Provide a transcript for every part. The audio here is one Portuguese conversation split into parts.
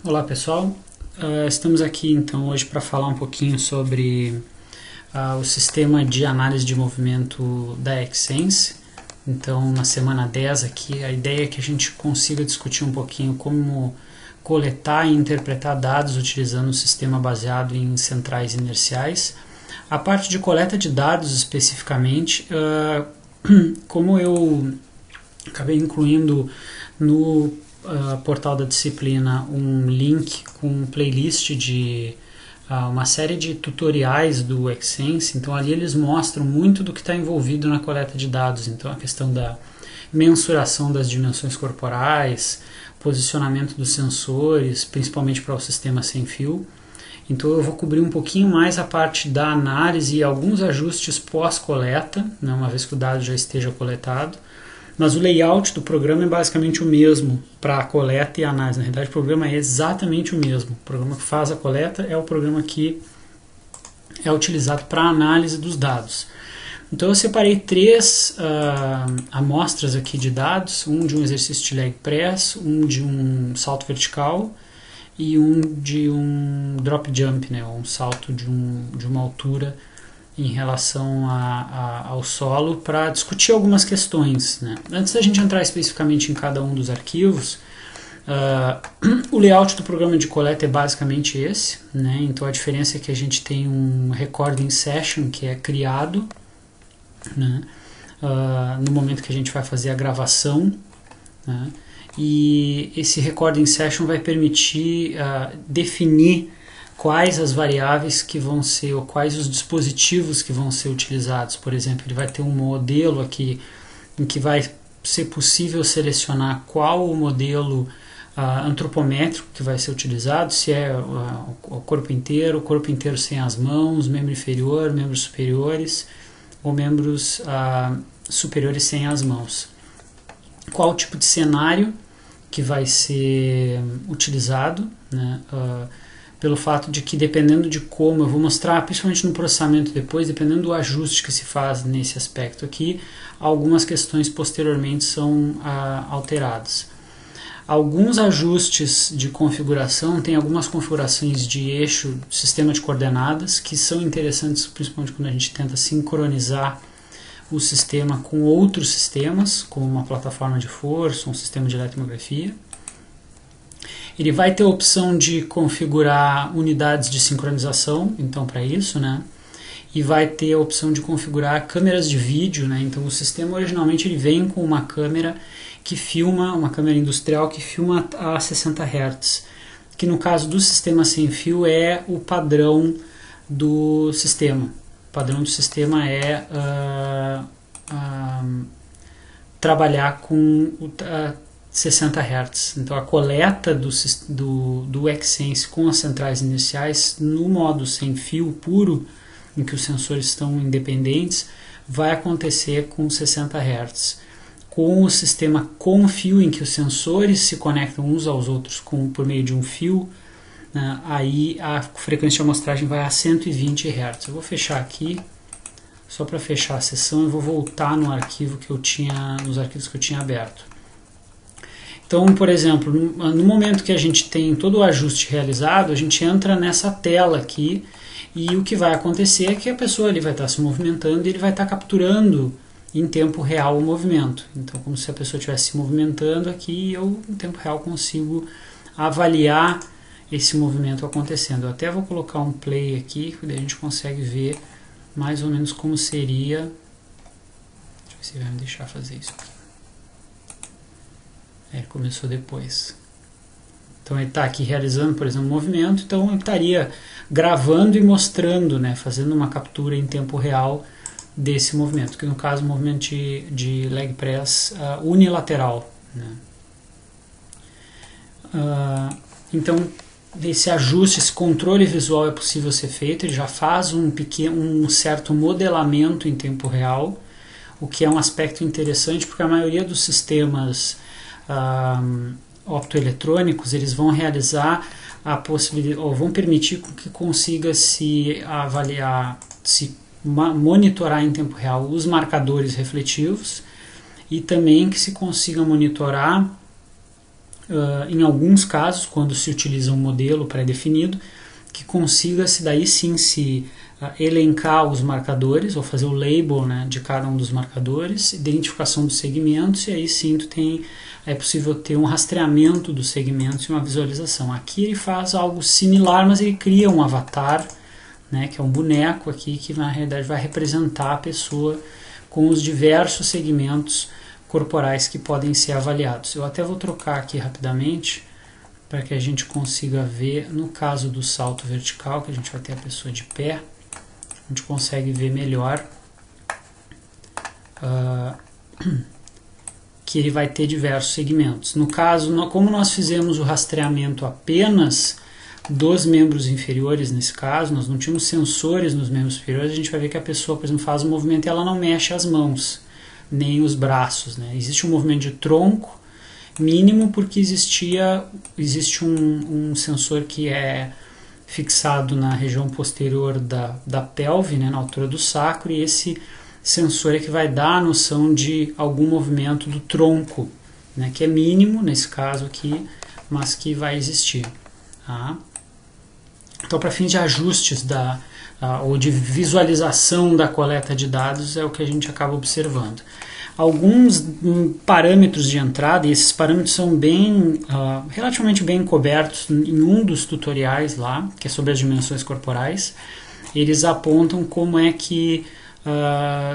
Olá pessoal, estamos aqui então hoje para falar um pouquinho sobre o sistema de análise de movimento da Xsense. Então na semana 10 aqui a ideia é que a gente consiga discutir um pouquinho como coletar e interpretar dados utilizando um sistema baseado em centrais inerciais. A parte de coleta de dados especificamente, como eu acabei incluindo no portal da disciplina um link com um playlist de uma série de tutoriais do Xsense, então ali eles mostram muito do que está envolvido na coleta de dados, então a questão da mensuração das dimensões corporais, posicionamento dos sensores, principalmente para o sistema sem fio. Então eu vou cobrir um pouquinho mais a parte da análise e alguns ajustes pós-coleta, né, uma vez que o dado já esteja coletado. Mas o layout do programa é basicamente o mesmo para a coleta e a análise. Na realidade, o programa é exatamente o mesmo. O programa que faz a coleta é o programa que é utilizado para a análise dos dados. Então eu separei três amostras aqui de dados, um de um exercício de leg press, um de um salto vertical e um de um drop jump, né, um salto de uma altura em relação ao solo, para discutir algumas questões, né? Antes da gente entrar especificamente em cada um dos arquivos, o layout do programa de coleta é basicamente esse, né? Então a diferença é que a gente tem um recording session que é criado, né, no momento que a gente vai fazer a gravação, né? E esse recording session vai permitir definir quais as variáveis que vão ser, ou quais os dispositivos que vão ser utilizados. Por exemplo, ele vai ter um modelo aqui em que vai ser possível selecionar qual o modelo antropométrico que vai ser utilizado, se é o corpo inteiro sem as mãos, membro inferior, membros superiores ou membros superiores sem as mãos. Qual o tipo de cenário que vai ser utilizado, né? Pelo fato de que, dependendo de como, eu vou mostrar, principalmente no processamento depois, dependendo do ajuste que se faz nesse aspecto aqui, algumas questões posteriormente são alteradas. Alguns ajustes de configuração, tem algumas configurações de eixo, sistema de coordenadas, que são interessantes, principalmente quando a gente tenta sincronizar o sistema com outros sistemas, como uma plataforma de força, um sistema de eletromiografia. Ele vai ter a opção de configurar unidades de sincronização, então para isso, né? E vai ter a opção de configurar câmeras de vídeo, né? Então o sistema originalmente ele vem com uma câmera que filma, uma câmera industrial que filma a 60 Hz, que no caso do sistema sem fio é o padrão do sistema. O padrão do sistema é trabalhar com 60 Hz. Então a coleta do Xsense com as centrais iniciais no modo sem fio puro, em que os sensores estão independentes, vai acontecer com 60 Hz. Com o sistema com fio, em que os sensores se conectam uns aos outros por meio de um fio, né, aí a frequência de amostragem vai a 120 Hz. Eu vou fechar aqui, só para fechar a sessão, eu vou voltar no arquivo que eu tinha, nos arquivos que eu tinha aberto. Então, por exemplo, no momento que a gente tem todo o ajuste realizado, a gente entra nessa tela aqui e o que vai acontecer é que a pessoa ali vai estar se movimentando e ele vai estar capturando em tempo real o movimento. Então, como se a pessoa estivesse se movimentando aqui, eu em tempo real consigo avaliar esse movimento acontecendo. Eu até vou colocar um play aqui, que daí a gente consegue ver mais ou menos como seria. Deixa eu ver se vai me deixar fazer isso aqui. Começou depois. Então ele está aqui realizando, por exemplo, um movimento, então ele estaria gravando e mostrando, né, fazendo uma captura em tempo real desse movimento, que no caso é um movimento de leg press unilateral, né. Então esse ajuste, esse controle visual é possível ser feito, ele já faz um certo modelamento em tempo real, o que é um aspecto interessante, porque a maioria dos sistemas optoeletrônicos, eles vão realizar a possibilidade, ou vão permitir que consiga se avaliar, se monitorar em tempo real os marcadores refletivos e também que se consiga monitorar em alguns casos, quando se utiliza um modelo pré-definido, que consiga-se daí sim se elencar os marcadores, ou fazer o label, né, de cada um dos marcadores, identificação dos segmentos, e aí sim é possível ter um rastreamento dos segmentos e uma visualização. Aqui ele faz algo similar, mas ele cria um avatar, né, que é um boneco aqui, que na realidade vai representar a pessoa com os diversos segmentos corporais que podem ser avaliados. Eu até vou trocar aqui rapidamente, para que a gente consiga ver, no caso do salto vertical, que a gente vai ter a pessoa de pé, a gente consegue ver melhor que ele vai ter diversos segmentos. No caso, como nós fizemos o rastreamento apenas dos membros inferiores, nesse caso, nós não tínhamos sensores nos membros inferiores, a gente vai ver que a pessoa, por exemplo, faz um movimento e ela não mexe as mãos, nem os braços, né? Existe um movimento de tronco mínimo porque existe um sensor que é fixado na região posterior da pelve, né, na altura do sacro, e esse sensor é que vai dar a noção de algum movimento do tronco, né, que é mínimo nesse caso aqui, mas que vai existir. Tá? Então, para fins de ajustes ou de visualização da coleta de dados é o que a gente acaba observando. Alguns parâmetros de entrada, e esses parâmetros são relativamente bem cobertos em um dos tutoriais lá, que é sobre as dimensões corporais. Eles apontam como é que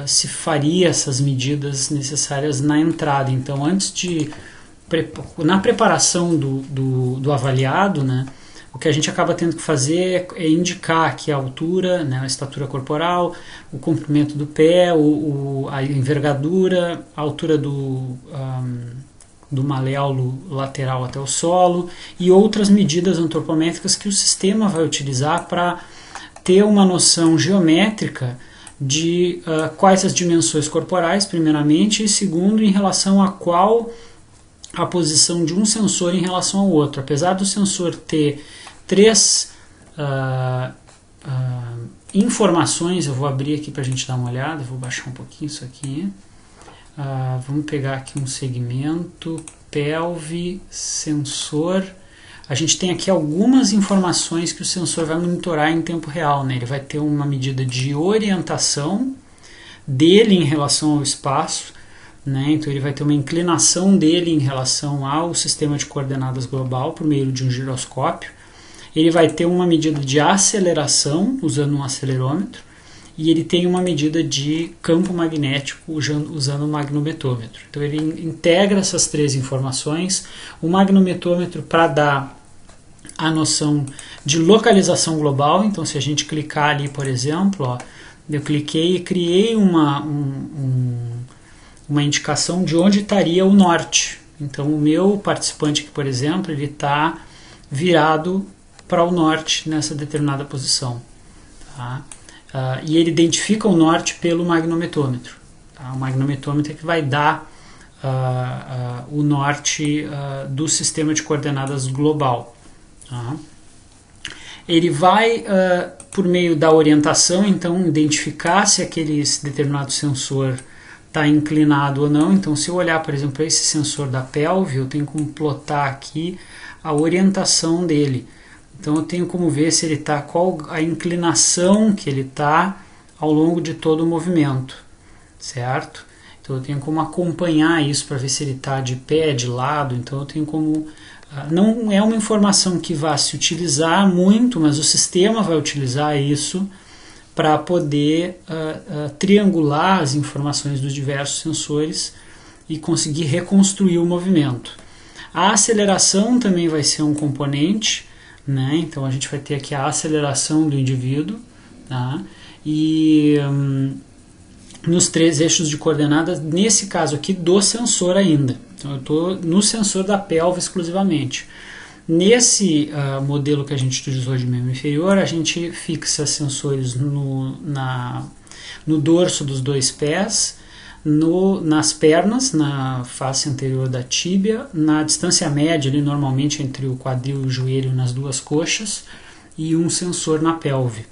se faria essas medidas necessárias na entrada. Então, na preparação do avaliado, né, o que a gente acaba tendo que fazer é indicar aqui a altura, né, a estatura corporal, o comprimento do pé, a envergadura, a altura do maléolo lateral até o solo e outras medidas antropométricas que o sistema vai utilizar para ter uma noção geométrica de quais as dimensões corporais, primeiramente, e segundo, em relação a qual a posição de um sensor em relação ao outro. Apesar do sensor ter três informações, eu vou abrir aqui para a gente dar uma olhada, vou baixar um pouquinho isso aqui. Vamos pegar aqui um segmento, pelve, sensor. A gente tem aqui algumas informações que o sensor vai monitorar em tempo real, né? Ele vai ter uma medida de orientação dele em relação ao espaço, né? Então ele vai ter uma inclinação dele em relação ao sistema de coordenadas global por meio de um giroscópio. Ele vai ter uma medida de aceleração usando um acelerômetro e ele tem uma medida de campo magnético usando um magnometômetro. Então ele integra essas três informações, o magnometômetro para dar a noção de localização global. Então se a gente clicar ali, por exemplo, eu cliquei e criei uma indicação de onde estaria o norte. Então o meu participante aqui, por exemplo, ele está virado para o norte nessa determinada posição. Tá? E ele identifica o norte pelo magnometômetro. Tá? O magnometômetro é que vai dar o norte do sistema de coordenadas global. Tá? Ele vai, por meio da orientação, então, identificar se aquele determinado sensor está inclinado ou não. Então, se eu olhar, por exemplo, esse sensor da pelve, eu tenho como plotar aqui a orientação dele. Então eu tenho como ver se ele está, qual a inclinação que ele está ao longo de todo o movimento, certo? Então eu tenho como acompanhar isso para ver se ele está de pé, de lado. Então eu tenho como, não é uma informação que vai se utilizar muito, mas o sistema vai utilizar isso para poder triangular as informações dos diversos sensores e conseguir reconstruir o movimento. A aceleração também vai ser um componente, né? Então a gente vai ter aqui a aceleração do indivíduo, tá? E nos três eixos de coordenadas, nesse caso aqui do sensor ainda. Então eu estou no sensor da pelve exclusivamente. Nesse modelo que a gente utilizou de membro inferior, a gente fixa sensores no dorso dos dois pés, nas pernas, na face anterior da tíbia, na distância média ali, normalmente entre o quadril e o joelho, nas duas coxas, e um sensor na pelve.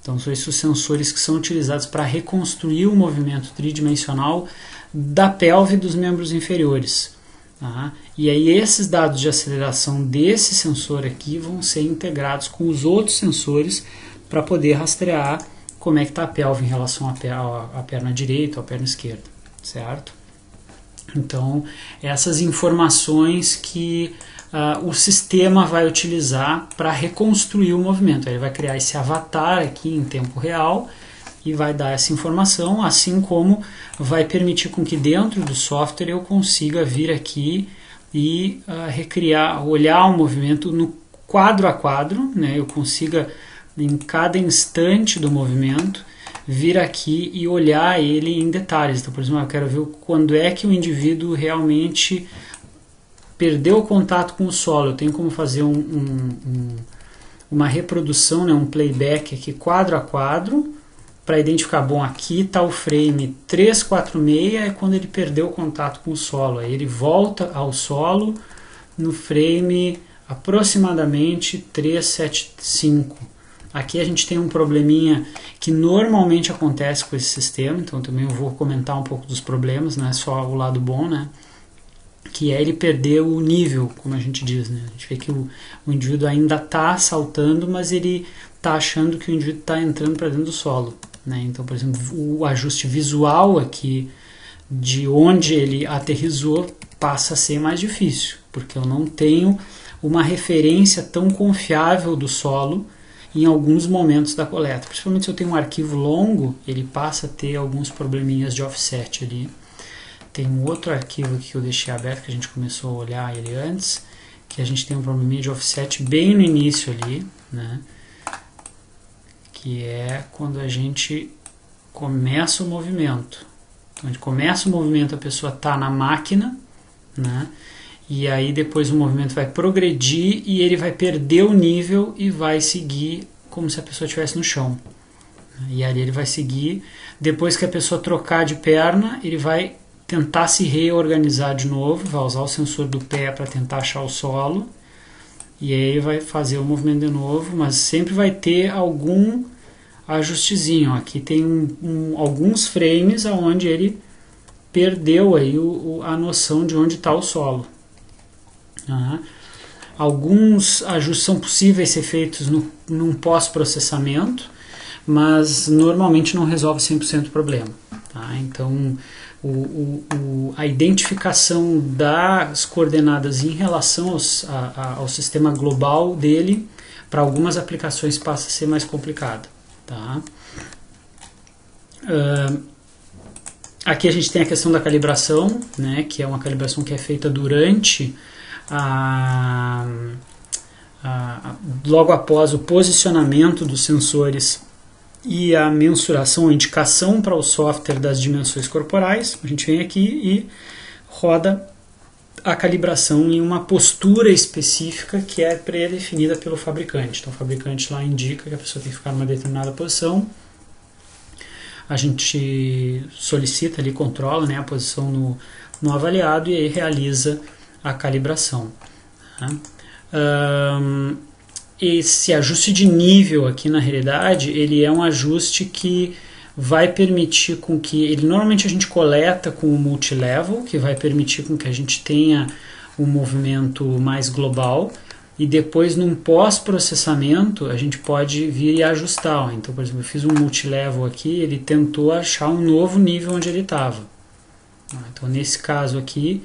Então são esses os sensores que são utilizados para reconstruir o movimento tridimensional da pelve e dos membros inferiores. Tá? E aí esses dados de aceleração desse sensor aqui vão ser integrados com os outros sensores para poder rastrear como é que está a pelve em relação à perna direita ou à perna esquerda, certo? Então, essas informações que o sistema vai utilizar para reconstruir o movimento. Ele vai criar esse avatar aqui em tempo real e vai dar essa informação, assim como vai permitir com que dentro do software eu consiga vir aqui e recriar, olhar o movimento no quadro a quadro, né? Eu consiga em cada instante do movimento vir aqui e olhar ele em detalhes. Então, por exemplo, eu quero ver quando é que o indivíduo realmente perdeu o contato com o solo. Eu tenho como fazer uma reprodução, né, um playback aqui quadro a quadro, para identificar, bom, aqui está o frame 346, é quando ele perdeu o contato com o solo. Aí ele volta ao solo no frame aproximadamente 375. Aqui a gente tem um probleminha que normalmente acontece com esse sistema, então também eu vou comentar um pouco dos problemas, não é só o lado bom, né? Que é ele perder o nível, como a gente diz, né? A gente vê que o indivíduo ainda está saltando, mas ele está achando que o indivíduo está entrando para dentro do solo, né? Então, por exemplo, o ajuste visual aqui de onde ele aterrissou passa a ser mais difícil, porque eu não tenho uma referência tão confiável do solo em alguns momentos da coleta. Principalmente se eu tenho um arquivo longo, ele passa a ter alguns probleminhas de offset ali. Tem um outro arquivo aqui que eu deixei aberto, que a gente começou a olhar ele antes, que a gente tem um probleminha de offset bem no início ali, né? Que é quando a gente começa o movimento. Então, a gente começa o movimento, a pessoa está na máquina, né? E aí depois o movimento vai progredir e ele vai perder o nível e vai seguir como se a pessoa estivesse no chão. E ali ele vai seguir. Depois que a pessoa trocar de perna, ele vai tentar se reorganizar de novo, vai usar o sensor do pé para tentar achar o solo. E aí ele vai fazer o movimento de novo, mas sempre vai ter algum ajustezinho. Aqui tem alguns frames onde ele perdeu aí a noção de onde está o solo. Alguns ajustes são possíveis ser feitos num pós-processamento, mas normalmente não resolve 100% o problema. Tá? Então, a identificação das coordenadas em relação ao sistema global dele, para algumas aplicações passa a ser mais complicado. Tá? Aqui a gente tem a questão da calibração, né, que é uma calibração que é feita durante logo após o posicionamento dos sensores e a mensuração, a indicação para o software das dimensões corporais. A gente vem aqui e roda a calibração em uma postura específica que é pré-definida pelo fabricante. Então o fabricante lá indica que a pessoa tem que ficar numa determinada posição. A gente solicita ali, controla, né, a posição no avaliado e aí realiza a calibração. Tá? Esse ajuste de nível aqui na realidade, ele é um ajuste que vai permitir com que, normalmente a gente coleta com o multilevel, que vai permitir com que a gente tenha um movimento mais global, e depois num pós-processamento a gente pode vir e ajustar. Então, por exemplo, eu fiz um multilevel aqui, ele tentou achar um novo nível onde ele estava. Então, nesse caso aqui,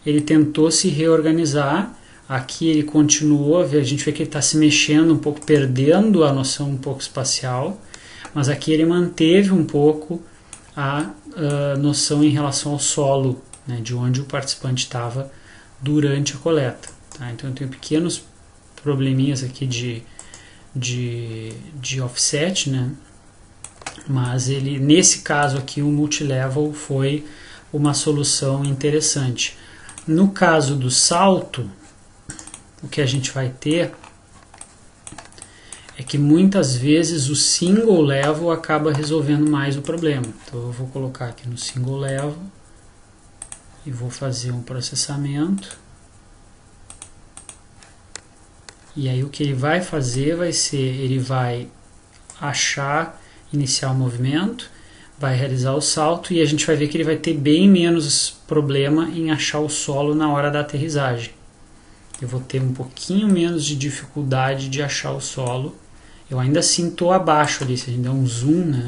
ele tentou se reorganizar. Aqui ele continuou, a gente vê que ele está se mexendo um pouco, perdendo a noção um pouco espacial, mas aqui ele manteve um pouco a noção em relação ao solo, né, de onde o participante estava durante a coleta. Tá? Então eu tenho pequenos probleminhas aqui de offset, né? Mas ele, nesse caso aqui, o multilevel foi uma solução interessante. No caso do salto, o que a gente vai ter é que muitas vezes o single level acaba resolvendo mais o problema. Então eu vou colocar aqui no single level e vou fazer um processamento. E aí o que ele vai fazer vai ser, ele vai achar, iniciar o movimento, vai realizar o salto e a gente vai ver que ele vai ter bem menos problema em achar o solo na hora da aterrissagem. Eu vou ter um pouquinho menos de dificuldade de achar o solo. Eu ainda assim estou abaixo ali, se a gente der um zoom, né,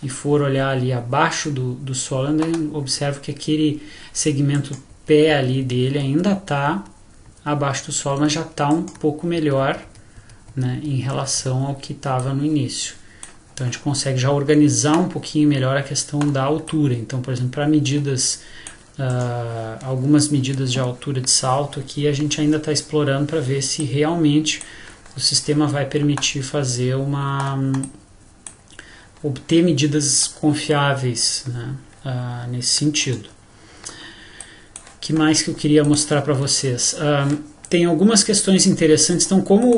e for olhar ali abaixo do solo, eu observo que aquele segmento pé ali dele ainda está abaixo do solo, mas já está um pouco melhor, né, em relação ao que estava no início. Então a gente consegue já organizar um pouquinho melhor a questão da altura. Então, por exemplo, para medidas, algumas medidas de altura de salto aqui, a gente ainda está explorando para ver se realmente o sistema vai permitir fazer obter medidas confiáveis, né, nesse sentido. O que mais que eu queria mostrar para vocês? Tem algumas questões interessantes. Então, como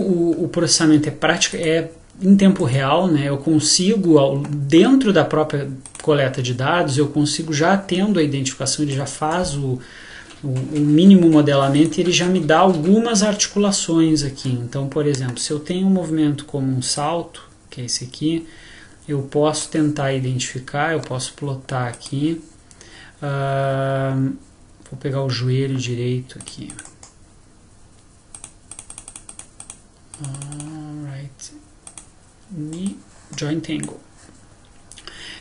o processamento é prático, é em tempo real, né, eu consigo, dentro da própria coleta de dados, eu consigo, já tendo a identificação, ele já faz o mínimo modelamento e ele já me dá algumas articulações aqui. Então, por exemplo, se eu tenho um movimento como um salto, que é esse aqui, eu posso tentar identificar, eu posso plotar aqui. Vou pegar o joelho direito aqui. Alright. Knee Joint Angle.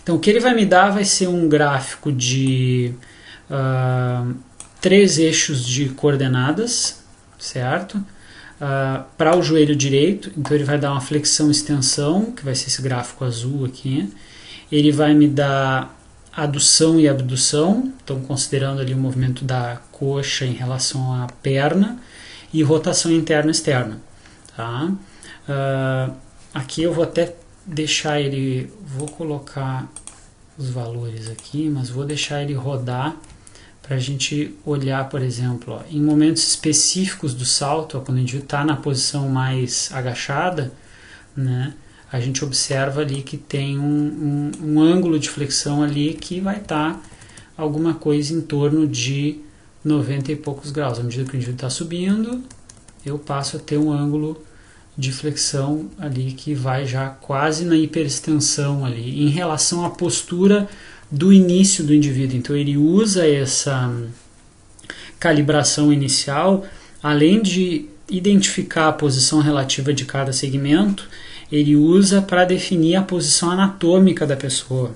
Então o que ele vai me dar vai ser um gráfico de 3 eixos de coordenadas, certo? Para o joelho direito, então ele vai dar uma flexão extensão, que vai ser esse gráfico azul aqui. Ele vai me dar adução e abdução, então considerando ali o movimento da coxa em relação à perna, e rotação interna e externa. Tá? Aqui eu vou até deixar ele, vou colocar os valores aqui, mas vou deixar ele rodar para a gente olhar, por exemplo, ó, em momentos específicos do salto, ó, quando a gente está na posição mais agachada, né, a gente observa ali que tem um ângulo de flexão ali que vai estar alguma coisa em torno de 90 e poucos graus. À medida que o indivíduo está subindo, eu passo a ter um ângulo de flexão ali que vai já quase na hiperextensão ali, em relação à postura do início do indivíduo. Então ele usa essa calibração inicial, além de identificar a posição relativa de cada segmento, ele usa para definir a posição anatômica da pessoa,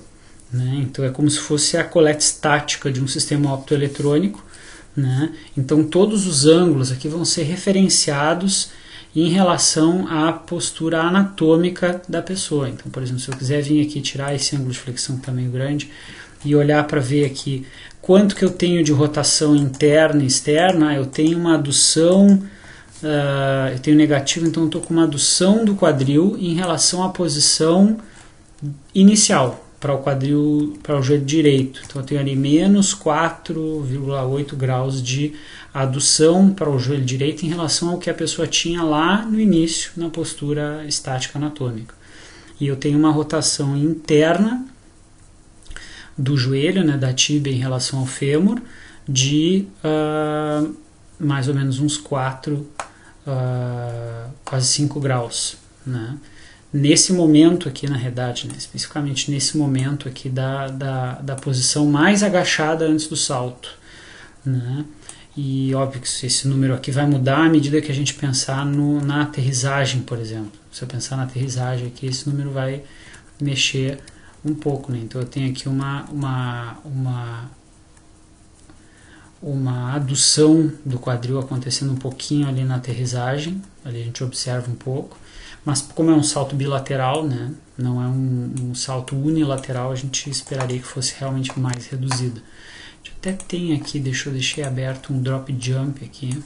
né? Então é como se fosse a coleta estática de um sistema optoeletrônico, né? Então todos os ângulos aqui vão ser referenciados em relação à postura anatômica da pessoa. Então, por exemplo, se eu quiser vir aqui tirar esse ângulo de flexão que está meio grande e olhar para ver aqui quanto que eu tenho de rotação interna e externa, eu tenho uma adução, eu tenho negativo, então eu estou com uma adução do quadril em relação à posição inicial para o quadril, para o joelho direito. Então eu tenho ali menos 4,8 graus de adução para o joelho direito em relação ao que a pessoa tinha lá no início, na postura estática anatômica. E eu tenho uma rotação interna do joelho, né, da tíbia em relação ao fêmur, de mais ou menos uns 4, quase 5 graus, né? Nesse momento aqui, na realidade, né, especificamente nesse momento aqui da posição mais agachada antes do salto, né? E óbvio que esse número aqui vai mudar à medida que a gente pensar na aterrissagem, por exemplo. Se eu pensar na aterrissagem aqui, esse número vai mexer um pouco, né? Então eu tenho aqui uma adução do quadril acontecendo um pouquinho ali na aterrissagem, ali a gente observa um pouco. Mas como é um salto bilateral, né, não é um salto unilateral, a gente esperaria que fosse realmente mais reduzido. A gente até tem aqui, eu deixei aberto um drop jump aqui,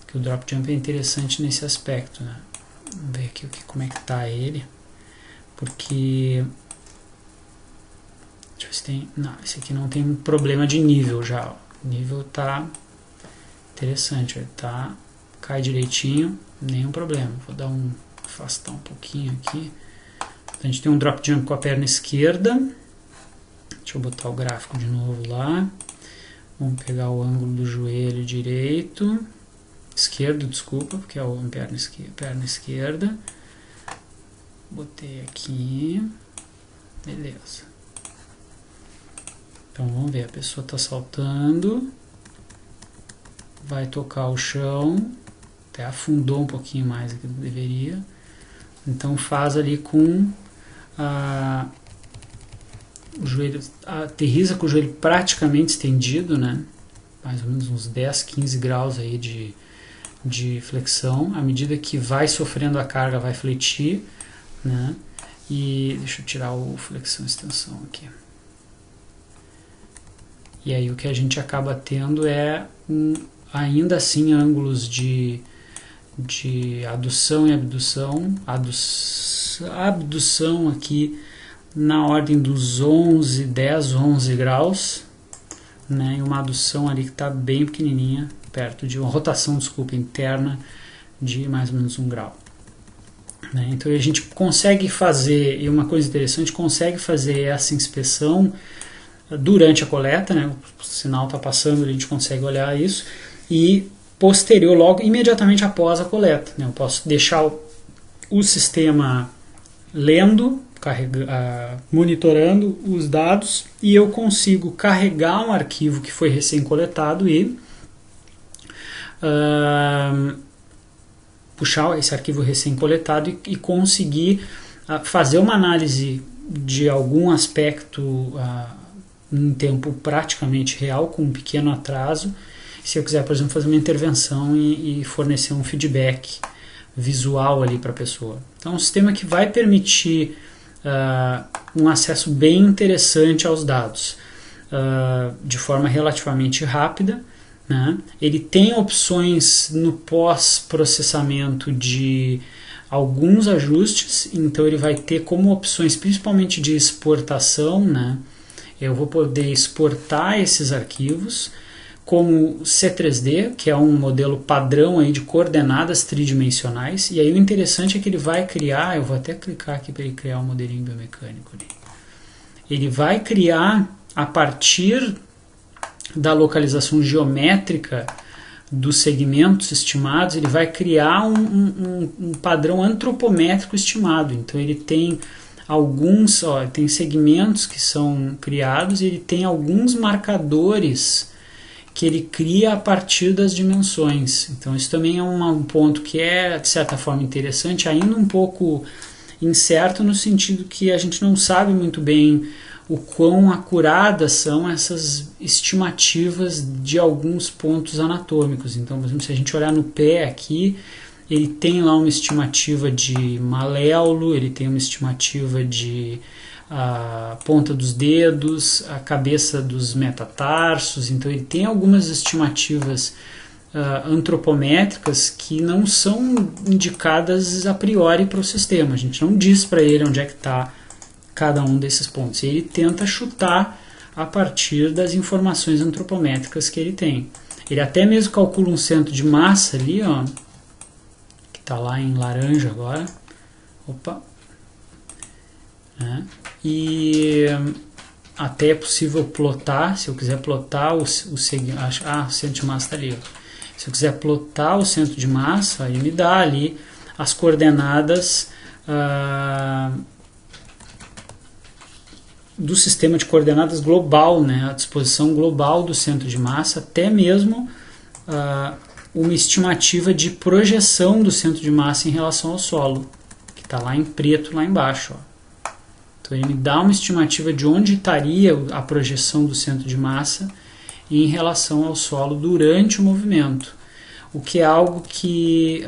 que o drop jump é interessante nesse aspecto, né? Vamos ver aqui como é que está ele, porque deixa eu ver se tem, não, esse aqui não tem um problema de nível já, ó. O nível tá interessante, tá, cai direitinho, nenhum problema. Vou dar afastar um pouquinho aqui. A gente tem um drop jump com a perna esquerda. Deixa eu botar o gráfico de novo lá. Vamos pegar o ângulo do joelho direito, esquerdo, desculpa, porque é a perna esquerda. Botei aqui, beleza. Então vamos ver, a pessoa está saltando, vai tocar o chão, até afundou um pouquinho mais do que deveria. Então faz ali com o joelho, aterriza com o joelho praticamente estendido, né? Mais ou menos uns 10, 15 graus aí de flexão. À medida que vai sofrendo a carga, vai fletir, né? E deixa eu tirar o flexão e extensão aqui. E aí o que a gente acaba tendo é ainda assim ângulos de adução e abdução. Abdução aqui na ordem dos 10, 11 graus, né? E uma adução ali que está bem pequenininha, perto de uma rotação, desculpa, interna de mais ou menos 1 grau. Né? Então a gente consegue fazer, e uma coisa interessante, consegue fazer essa inspeção durante a coleta, né? O sinal está passando, a gente consegue olhar isso, e posterior, logo, imediatamente após a coleta, né? Eu posso deixar o sistema lendo, monitorando os dados, e eu consigo carregar um arquivo que foi recém-coletado e puxar esse arquivo recém-coletado e conseguir fazer uma análise de algum aspecto em tempo praticamente real, com um pequeno atraso, se eu quiser, por exemplo, fazer uma intervenção e fornecer um feedback visual ali para a pessoa. Então, é um sistema que vai permitir um acesso bem interessante aos dados de forma relativamente rápida, né? Ele tem opções no pós-processamento de alguns ajustes, então ele vai ter como opções principalmente de exportação, né? Eu vou poder exportar esses arquivos como C3D, que é um modelo padrão aí de coordenadas tridimensionais, e aí o interessante é que ele vai criar, eu vou até clicar aqui para ele criar um modelinho biomecânico ali. Ele vai criar, a partir da localização geométrica dos segmentos estimados, ele vai criar um padrão antropométrico estimado. Então ele tem alguns, tem segmentos que são criados e ele tem alguns marcadores que ele cria a partir das dimensões. Então isso também é um ponto que é, de certa forma, interessante, ainda um pouco incerto no sentido que a gente não sabe muito bem o quão acuradas são essas estimativas de alguns pontos anatômicos. Então, por exemplo, se a gente olhar no pé aqui, ele tem lá uma estimativa de maléolo, ele tem uma estimativa de ponta dos dedos, a cabeça dos metatarsos. Então ele tem algumas estimativas antropométricas que não são indicadas a priori para o sistema. A gente não diz para ele onde é que está cada um desses pontos. E ele tenta chutar a partir das informações antropométricas que ele tem. Ele até mesmo calcula um centro de massa ali, ó, que está lá em laranja agora. Opa! E até é possível plotar, se eu quiser plotar o centro de massa está ali. Se eu quiser plotar o centro de massa, ele me dá ali as coordenadas do sistema de coordenadas global, né, a disposição global do centro de massa, até mesmo uma estimativa de projeção do centro de massa em relação ao solo, que está lá em preto, lá embaixo. Ó. Então ele me dá uma estimativa de onde estaria a projeção do centro de massa em relação ao solo durante o movimento, o que é algo que,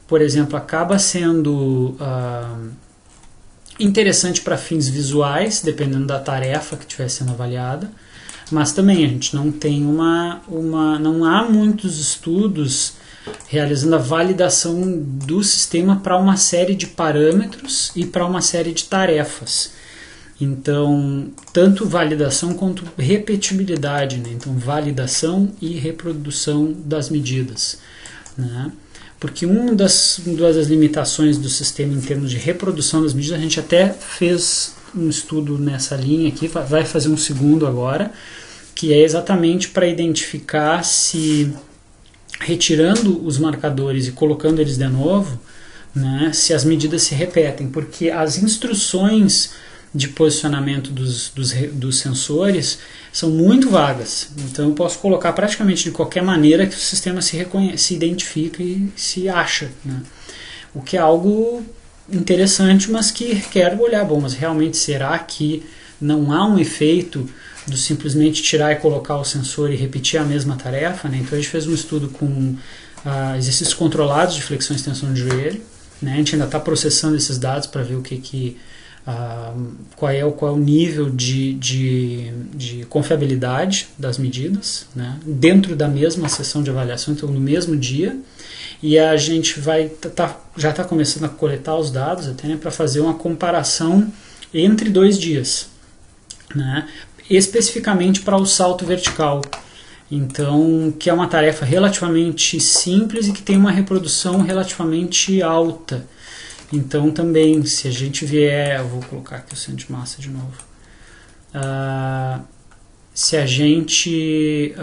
por exemplo, acaba sendo interessante para fins visuais, dependendo da tarefa que estiver sendo avaliada, mas também a gente não tem não há muitos estudos realizando a validação do sistema para uma série de parâmetros e para uma série de tarefas. Então, tanto validação quanto repetibilidade, né? Então, validação e reprodução das medidas, né? Porque uma das limitações do sistema em termos de reprodução das medidas, a gente até fez um estudo nessa linha aqui, vai fazer um segundo agora, que é exatamente para identificar se, retirando os marcadores e colocando eles de novo, né, se as medidas se repetem, porque as instruções de posicionamento dos sensores são muito vagas. Então eu posso colocar praticamente de qualquer maneira que o sistema se identifica e se acha, né? O que é algo interessante, mas que requer olhar. Bom, mas realmente será que não há um efeito do simplesmente tirar e colocar o sensor e repetir a mesma tarefa, né? Então a gente fez um estudo com exercícios controlados de flexão e extensão de joelho, né? A gente ainda está processando esses dados para ver qual é o nível de confiabilidade das medidas, né? Dentro da mesma sessão de avaliação, então no mesmo dia. E a gente já está começando a coletar os dados até, né, para fazer uma comparação entre 2 dias, né, especificamente para o salto vertical. Então, que é uma tarefa relativamente simples e que tem uma reprodução relativamente alta. Então também, se a gente vier, eu vou colocar aqui o centro de massa de novo. Se a gente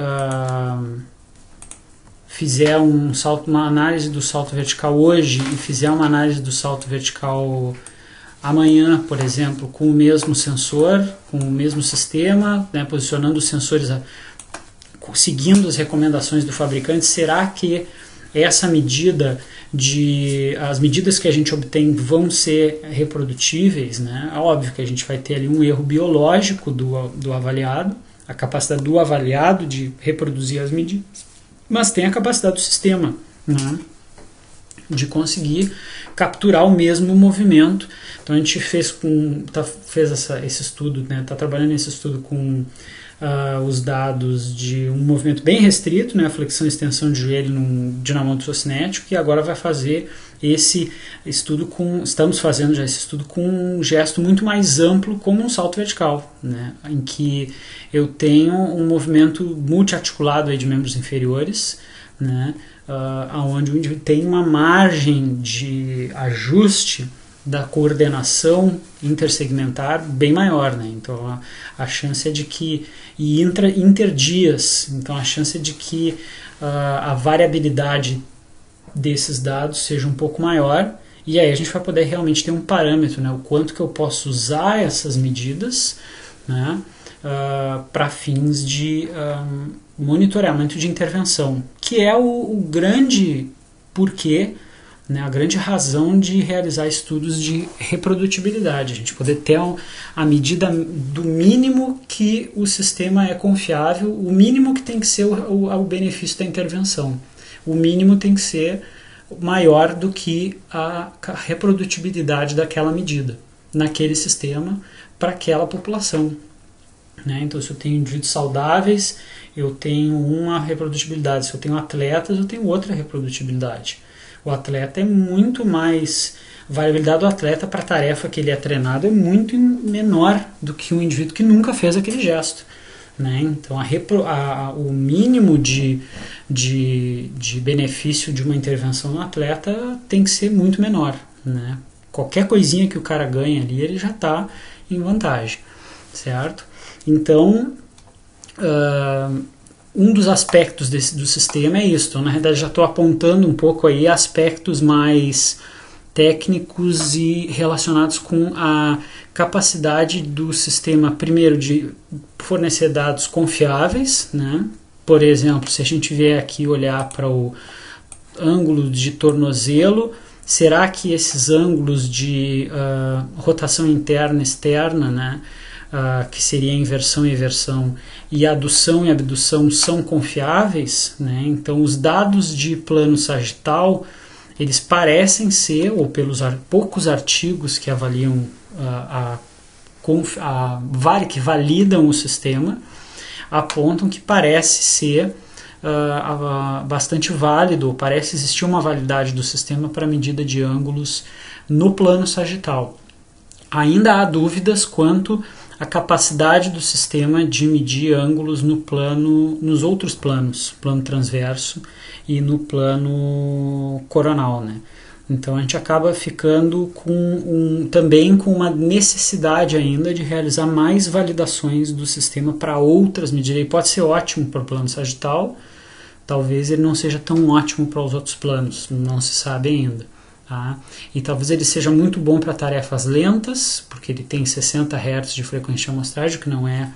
fizer uma análise do salto vertical hoje e fizer uma análise do salto vertical amanhã, por exemplo, com o mesmo sensor, com o mesmo sistema, né, posicionando os sensores seguindo as recomendações do fabricante, será que essa medida as medidas que a gente obtém vão ser reprodutíveis, né? É óbvio que a gente vai ter ali um erro biológico do avaliado, a capacidade do avaliado de reproduzir as medidas, mas tem a capacidade do sistema, né, de conseguir capturar o mesmo movimento. Então a gente fez esse estudo, né, está trabalhando nesse estudo com os dados de um movimento bem restrito, né, a flexão e extensão de joelho num dinamômetro cinético, e agora vai fazer esse estudo estamos fazendo já esse estudo com um gesto muito mais amplo, como um salto vertical, né, em que eu tenho um movimento multiarticulado aí de membros inferiores, né, onde o indivíduo tem uma margem de ajuste da coordenação intersegmentar bem maior, né? Então a chance é de que interdias, então a chance é de que a variabilidade desses dados seja um pouco maior, e aí a gente vai poder realmente ter um parâmetro, né? O quanto que eu posso usar essas medidas, né, para fins de monitoramento de intervenção, que é o grande porquê, né, a grande razão de realizar estudos de reprodutibilidade, a gente poder ter a medida do mínimo que o sistema é confiável, o mínimo que tem que ser o benefício da intervenção, o mínimo tem que ser maior do que a reprodutibilidade daquela medida naquele sistema para aquela população, né? Então, se eu tenho indivíduos saudáveis, eu tenho uma reprodutibilidade, se eu tenho atletas, eu tenho outra reprodutibilidade. O atleta é muito mais... A variabilidade do atleta para a tarefa que ele é treinado é muito menor do que um indivíduo que nunca fez aquele gesto, né? Então, o mínimo de benefício de uma intervenção no atleta tem que ser muito menor, né? Qualquer coisinha que o cara ganha ali, ele já está em vantagem, certo? Então, um dos aspectos do sistema é isso. Então, na realidade, já estou apontando um pouco aí aspectos mais técnicos e relacionados com a capacidade do sistema, primeiro, de fornecer dados confiáveis, né? Por exemplo, se a gente vier aqui olhar para o ângulo de tornozelo, será que esses ângulos de rotação interna e externa, né, que seria inversão e eversão, e adução e abdução são confiáveis, né? Então os dados de plano sagital, eles parecem ser, ou pelos poucos artigos que avaliam que validam o sistema, apontam que parece ser bastante válido, parece existir uma validade do sistema para medida de ângulos no plano sagital. Ainda há dúvidas quanto à capacidade do sistema de medir ângulos nos outros planos, plano transverso e no plano coronal, né? Então a gente acaba ficando também com uma necessidade ainda de realizar mais validações do sistema para outras medidas. Ele pode ser ótimo para o plano sagital, talvez ele não seja tão ótimo para os outros planos, não se sabe ainda, Tá? E talvez ele seja muito bom para tarefas lentas, porque ele tem 60 Hz de frequência de amostragem, que não é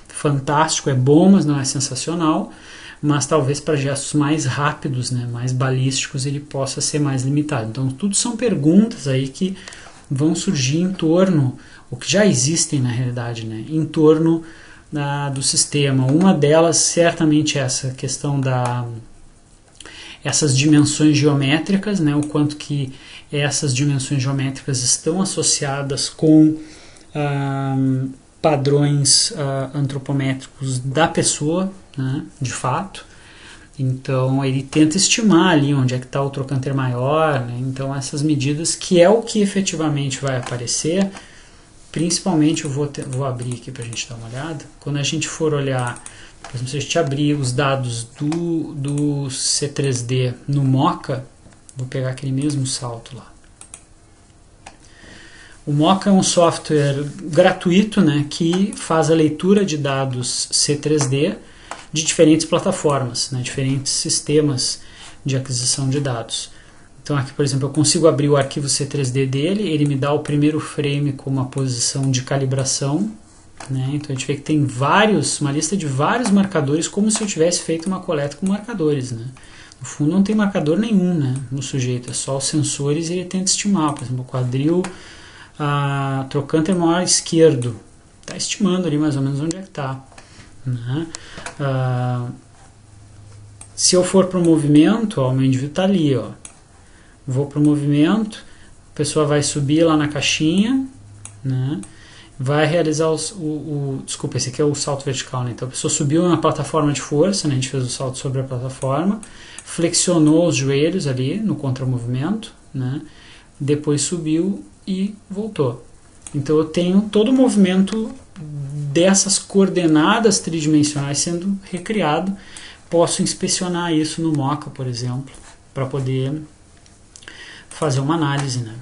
fantástico, é bom, mas não é sensacional. Mas talvez para gestos mais rápidos, né, mais balísticos, ele possa ser mais limitado. Então, tudo são perguntas aí que vão surgir em torno, o que já existem na realidade, né, em torno do sistema. Uma delas, certamente, é essa questão essas dimensões geométricas, né, o quanto que essas dimensões geométricas estão associadas com padrões antropométricos da pessoa, né, de fato. Então ele tenta estimar ali onde é que está o trocânter maior, né? Então essas medidas, que é o que efetivamente vai aparecer, principalmente eu vou abrir aqui para a gente dar uma olhada. Quando a gente for olhar, por exemplo, se a gente abrir os dados do C3D no Mocha, vou pegar aquele mesmo salto lá. O Mocha é um software gratuito, né, que faz a leitura de dados C3D de diferentes plataformas, né, diferentes sistemas de aquisição de dados. Então aqui, por exemplo, eu consigo abrir o arquivo C3D dele, ele me dá o primeiro frame com uma posição de calibração, né, então a gente vê que tem uma lista de vários marcadores, como se eu tivesse feito uma coleta com marcadores, né. No fundo não tem marcador nenhum, né, no sujeito, é só os sensores e ele tenta estimar, por exemplo, o quadril, trocânter maior esquerdo, está estimando ali mais ou menos onde é que está. Né? Se eu for para o movimento, ó, o meu indivíduo está ali, ó. Vou para o movimento, a pessoa vai subir lá na caixinha, né? Vai realizar desculpa, esse aqui é o salto vertical, né? Então a pessoa subiu na plataforma de força, né? A gente fez o salto sobre a plataforma, flexionou os joelhos ali no contramovimento, né? Depois subiu e voltou. Então eu tenho todo o movimento dessas coordenadas tridimensionais sendo recriado. Posso inspecionar isso no Mocha, por exemplo, para poder fazer uma análise, né?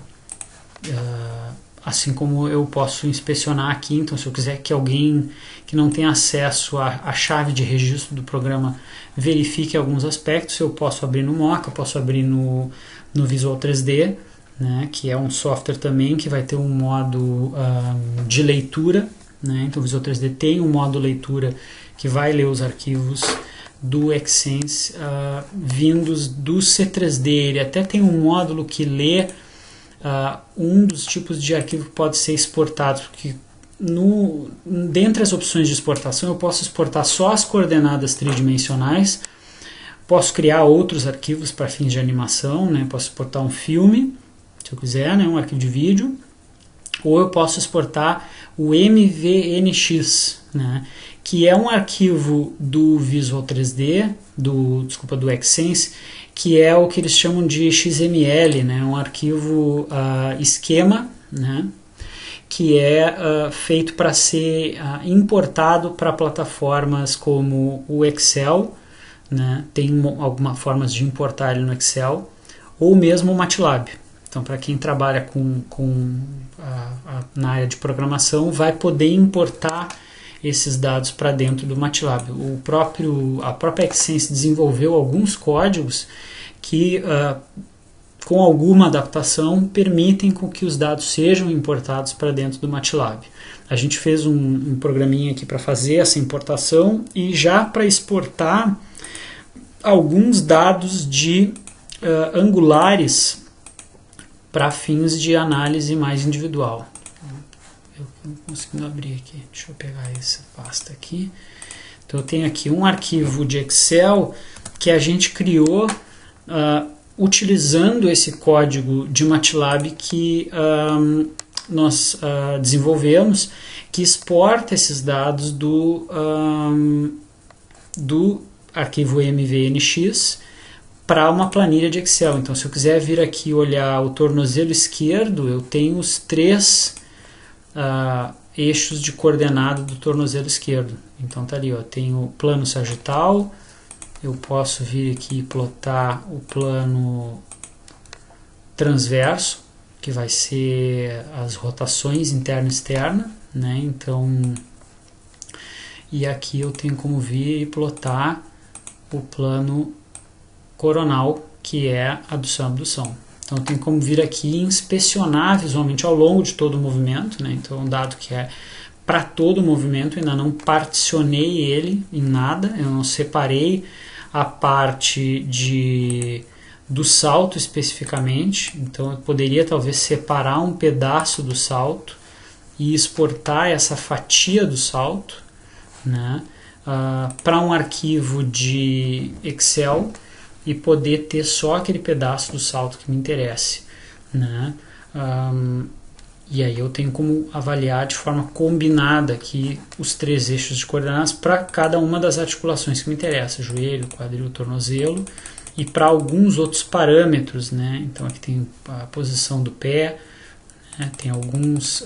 Assim como eu posso inspecionar aqui, então se eu quiser que alguém que não tem acesso à chave de registro do programa verifique alguns aspectos, eu posso abrir no Mocha, posso abrir no Visual 3D, né, que é um software também que vai ter um modo de leitura, né, então o Visual 3D tem um modo leitura que vai ler os arquivos do XSense vindos do C3D. Ele até tem um módulo que lê um dos tipos de arquivo que pode ser exportado, porque dentre as opções de exportação eu posso exportar só as coordenadas tridimensionais, posso criar outros arquivos para fins de animação, né, posso exportar um filme, se eu quiser, né, um arquivo de vídeo, ou eu posso exportar o MVNX, né, que é um arquivo do Visual 3D, do XSense, que é o que eles chamam de XML, né, um arquivo esquema, né, que é feito para ser importado para plataformas como o Excel, né, tem algumas formas de importar ele no Excel, ou mesmo o MATLAB. Então, para quem trabalha na área de programação, vai poder importar esses dados para dentro do MATLAB. A própria XSense desenvolveu alguns códigos que, com alguma adaptação, permitem com que os dados sejam importados para dentro do MATLAB. A gente fez um programinha aqui para fazer essa importação e já para exportar alguns dados de angulares para fins de análise mais individual. Eu não consigo abrir aqui, deixa eu pegar essa pasta aqui. Então eu tenho aqui um arquivo de Excel que a gente criou utilizando esse código de MATLAB que nós desenvolvemos, que exporta esses dados do arquivo MVNX para uma planilha de Excel. Então, se eu quiser vir aqui olhar o tornozelo esquerdo, eu tenho os 3 eixos de coordenada do tornozelo esquerdo. Então, tá ali, ó, tenho o plano sagital, eu posso vir aqui e plotar o plano transverso, que vai ser as rotações interna e externa, né? Então, e aqui eu tenho como vir e plotar o plano coronal, que é adução e abdução. Então eu tenho como vir aqui e inspecionar visualmente ao longo de todo o movimento, né? Então é um dado que é para todo o movimento, ainda não particionei ele em nada, eu não separei a parte do salto especificamente, então eu poderia talvez separar um pedaço do salto e exportar essa fatia do salto, né, para um arquivo de Excel e poder ter só aquele pedaço do salto que me interesse, né? E aí eu tenho como avaliar de forma combinada aqui os 3 eixos de coordenadas para cada uma das articulações que me interessam, joelho, quadril, tornozelo, e para alguns outros parâmetros, né? Então aqui tem a posição do pé, né? Tem alguns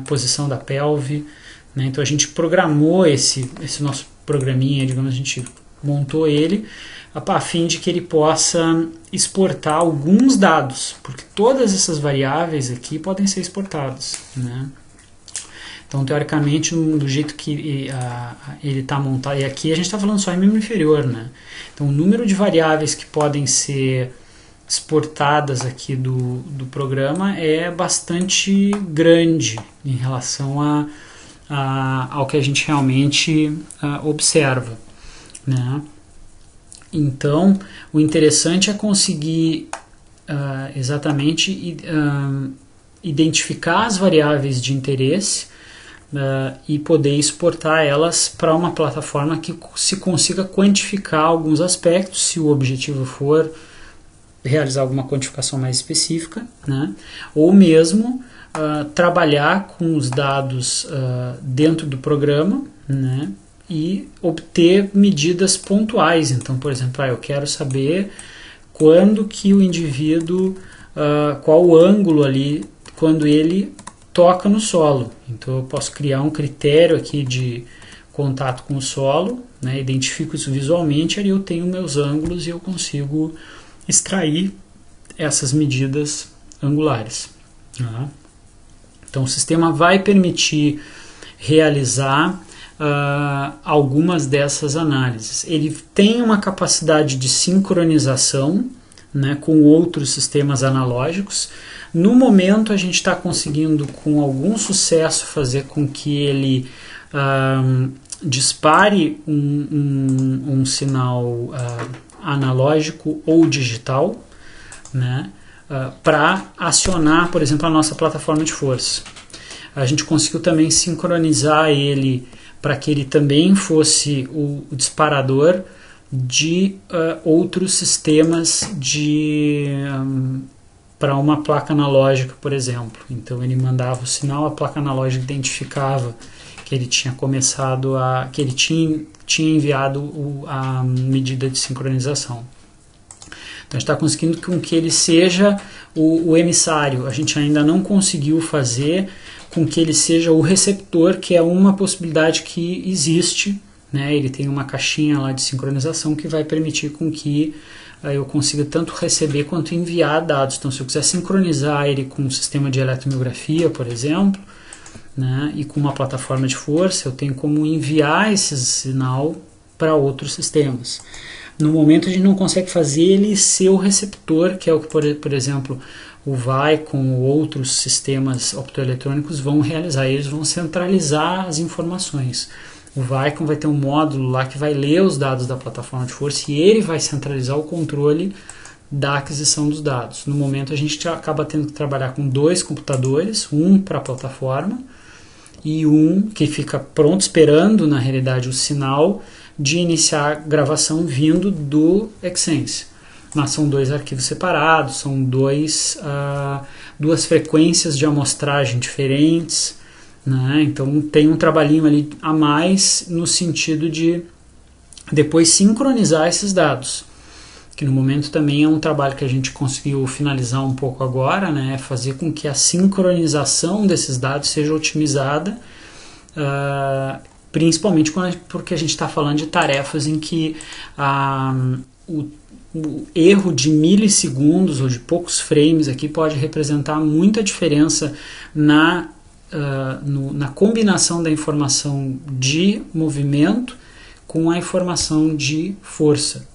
posição da pelve, né? Então a gente programou esse nosso programinha, digamos, a gente montou ele a fim de que ele possa exportar alguns dados, porque todas essas variáveis aqui podem ser exportadas, né? Então, teoricamente, do jeito que ele está montado, e aqui a gente está falando só em membro inferior, né? Então, o número de variáveis que podem ser exportadas aqui do programa é bastante grande em relação ao que a gente realmente observa, né? Então, o interessante é conseguir exatamente identificar as variáveis de interesse e poder exportar elas para uma plataforma que se consiga quantificar alguns aspectos, se o objetivo for realizar alguma quantificação mais específica, né? Ou mesmo trabalhar com os dados dentro do programa, né? E obter medidas pontuais. Então, por exemplo, eu quero saber quando que o indivíduo, qual o ângulo ali, quando ele toca no solo. Então eu posso criar um critério aqui de contato com o solo, né, identifico isso visualmente, aí eu tenho meus ângulos e eu consigo extrair essas medidas angulares. Tá? Então o sistema vai permitir realizar algumas dessas análises. Ele tem uma capacidade de sincronização, né, com outros sistemas analógicos. No momento a gente está conseguindo com algum sucesso fazer com que ele dispare um sinal analógico ou digital, né, para acionar, por exemplo, a nossa plataforma de força. A gente conseguiu também sincronizar ele para que ele também fosse o disparador de outros sistemas para uma placa analógica, por exemplo. Então ele mandava o sinal, a placa analógica identificava que ele tinha começado que ele tinha enviado a medida de sincronização. Então a gente está conseguindo com que ele seja o emissário. A gente ainda não conseguiu fazer com que ele seja o receptor, que é uma possibilidade que existe, né? Ele tem uma caixinha lá de sincronização que vai permitir com que eu consiga tanto receber quanto enviar dados. Então, se eu quiser sincronizar ele com um sistema de eletromiografia, por exemplo, né, e com uma plataforma de força, eu tenho como enviar esse sinal para outros sistemas. No momento, a gente não consegue fazer ele ser o receptor, que é o que, por exemplo, o Vicon ou outros sistemas optoeletrônicos vão realizar. Eles vão centralizar as informações. O Vicon vai ter um módulo lá que vai ler os dados da plataforma de força e ele vai centralizar o controle da aquisição dos dados. No momento a gente acaba tendo que trabalhar com 2 computadores, um para a plataforma e um que fica pronto esperando, na realidade, o sinal de iniciar a gravação vindo do Xsense. Mas são 2 arquivos separados, são duas frequências de amostragem diferentes, né? Então tem um trabalhinho ali a mais no sentido de depois sincronizar esses dados, que no momento também é um trabalho que a gente conseguiu finalizar um pouco agora, né? Fazer com que a sincronização desses dados seja otimizada, principalmente porque a gente está falando de tarefas em que o erro de milissegundos ou de poucos frames aqui pode representar muita diferença na combinação da informação de movimento com a informação de força,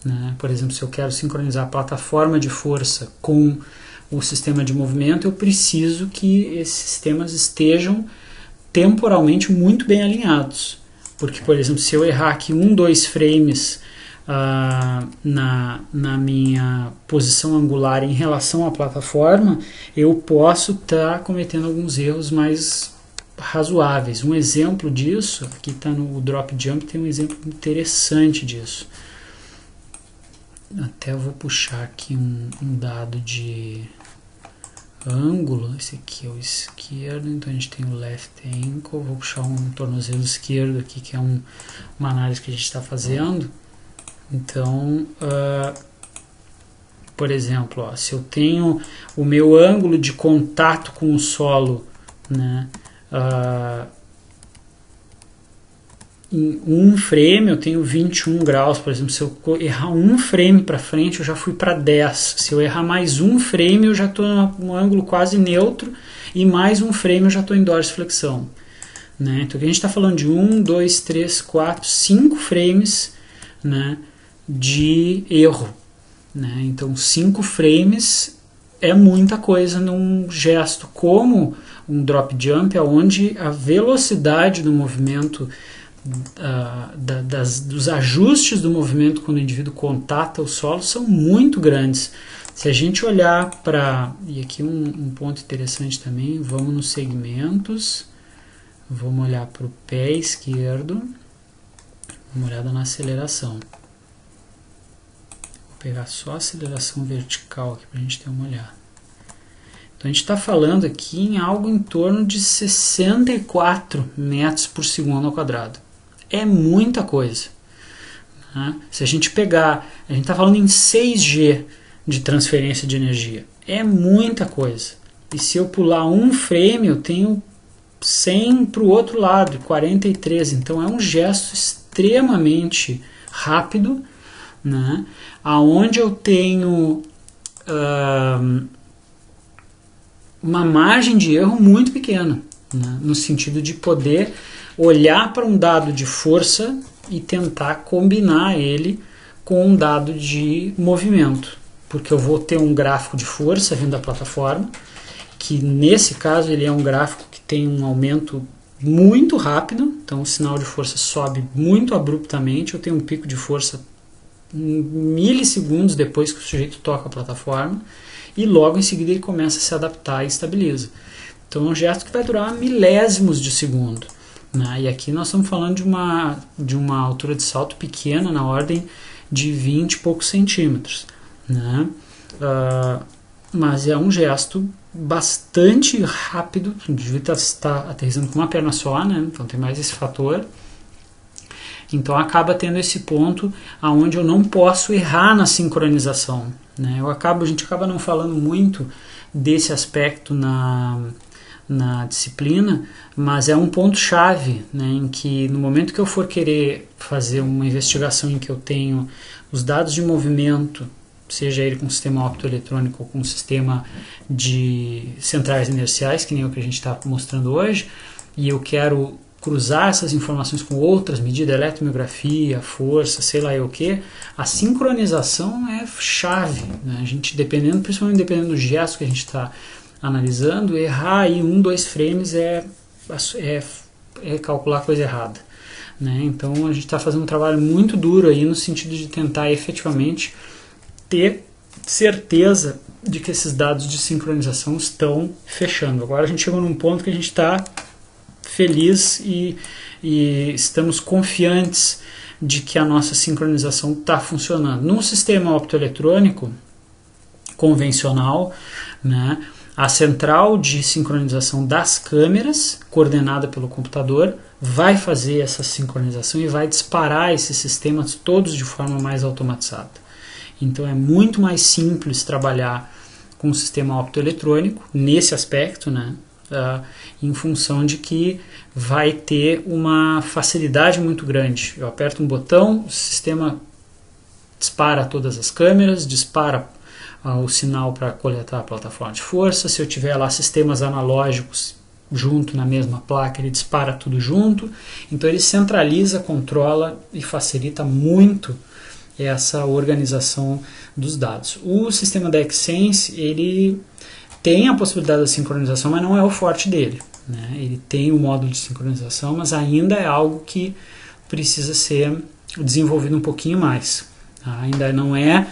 né? Por exemplo, se eu quero sincronizar a plataforma de força com o sistema de movimento, eu preciso que esses sistemas estejam temporalmente muito bem alinhados. Porque, por exemplo, se eu errar aqui 2 frames na minha posição angular em relação à plataforma, eu posso estar cometendo alguns erros mais razoáveis. Um exemplo disso, aqui está no Drop Jump, tem um exemplo interessante disso. Até eu vou puxar aqui um dado de ângulo. Esse aqui é o esquerdo, então a gente tem o left ankle. Vou puxar um tornozelo esquerdo aqui, que é uma análise que a gente está fazendo. Então, por exemplo, ó, se eu tenho o meu ângulo de contato com o solo, né, em 1 frame eu tenho 21 graus, por exemplo. Se eu errar 1 frame para frente, eu já fui para 10. Se eu errar mais 1 frame, eu já estou num ângulo quase neutro, e mais 1 frame eu já estou em dorsiflexão, né? Então aqui a gente está falando de 1, 2, 3, 4, 5 frames, né, de erro, né? Então 5 frames é muita coisa num gesto como um drop jump, onde a velocidade do movimento, dos ajustes do movimento quando o indivíduo contata o solo são muito grandes. Se a gente olhar para, e aqui um ponto interessante também, vamos nos segmentos, vamos olhar para o pé esquerdo, uma olhada na aceleração. Vou pegar só a aceleração vertical aqui para a gente ter uma olhada. Então a gente está falando aqui em algo em torno de 64 metros por segundo ao quadrado. É muita coisa, né? Se a gente pegar, a gente está falando em 6G de transferência de energia. É muita coisa. E se eu pular 1 frame, eu tenho 100 para o outro lado, 43. Então é um gesto extremamente rápido, né? Aonde eu tenho uma margem de erro muito pequena, né? No sentido de poder olhar para um dado de força e tentar combinar ele com um dado de movimento, porque eu vou ter um gráfico de força vindo da plataforma, que nesse caso ele é um gráfico que tem um aumento muito rápido, então o sinal de força sobe muito abruptamente, eu tenho um pico de força milissegundos depois que o sujeito toca a plataforma, e logo em seguida ele começa a se adaptar e estabiliza. Então é um gesto que vai durar milésimos de segundo, né? E aqui nós estamos falando de uma altura de salto pequena, na ordem de 20 e poucos centímetros, né? Mas é um gesto bastante rápido, o indivíduo está aterrissando com uma perna só, né? Então tem mais esse fator. Então acaba tendo esse ponto aonde eu não posso errar na sincronização, né? A gente acaba não falando muito desse aspecto na disciplina, mas é um ponto-chave, né, em que no momento que eu for querer fazer uma investigação em que eu tenho os dados de movimento, seja ele com sistema optoeletrônico ou com sistema de centrais inerciais, que nem o que a gente está mostrando hoje, e eu quero cruzar essas informações com outras medidas, eletromiografia, força, sei lá o que, a sincronização é chave, né? A gente, principalmente dependendo do gesto que a gente está analisando, errar aí 1, 2 frames é calcular a coisa errada, né? Então a gente está fazendo um trabalho muito duro aí no sentido de tentar efetivamente ter certeza de que esses dados de sincronização estão fechando. Agora a gente chegou num ponto que a gente está feliz e estamos confiantes de que a nossa sincronização está funcionando. Num sistema optoeletrônico convencional, né, a central de sincronização das câmeras, coordenada pelo computador, vai fazer essa sincronização e vai disparar esses sistemas todos de forma mais automatizada. Então é muito mais simples trabalhar com o sistema optoeletrônico nesse aspecto, né? Em função de que vai ter uma facilidade muito grande. Eu aperto um botão, o sistema dispara todas as câmeras, dispara o sinal para coletar a plataforma de força. Se eu tiver lá sistemas analógicos junto na mesma placa, ele dispara tudo junto. Então ele centraliza, controla e facilita muito essa organização dos dados. O sistema da Xsense, ele tem a possibilidade da sincronização, mas não é o forte dele, né? Ele tem o módulo de sincronização, mas ainda é algo que precisa ser desenvolvido um pouquinho mais. Tá? Ainda não é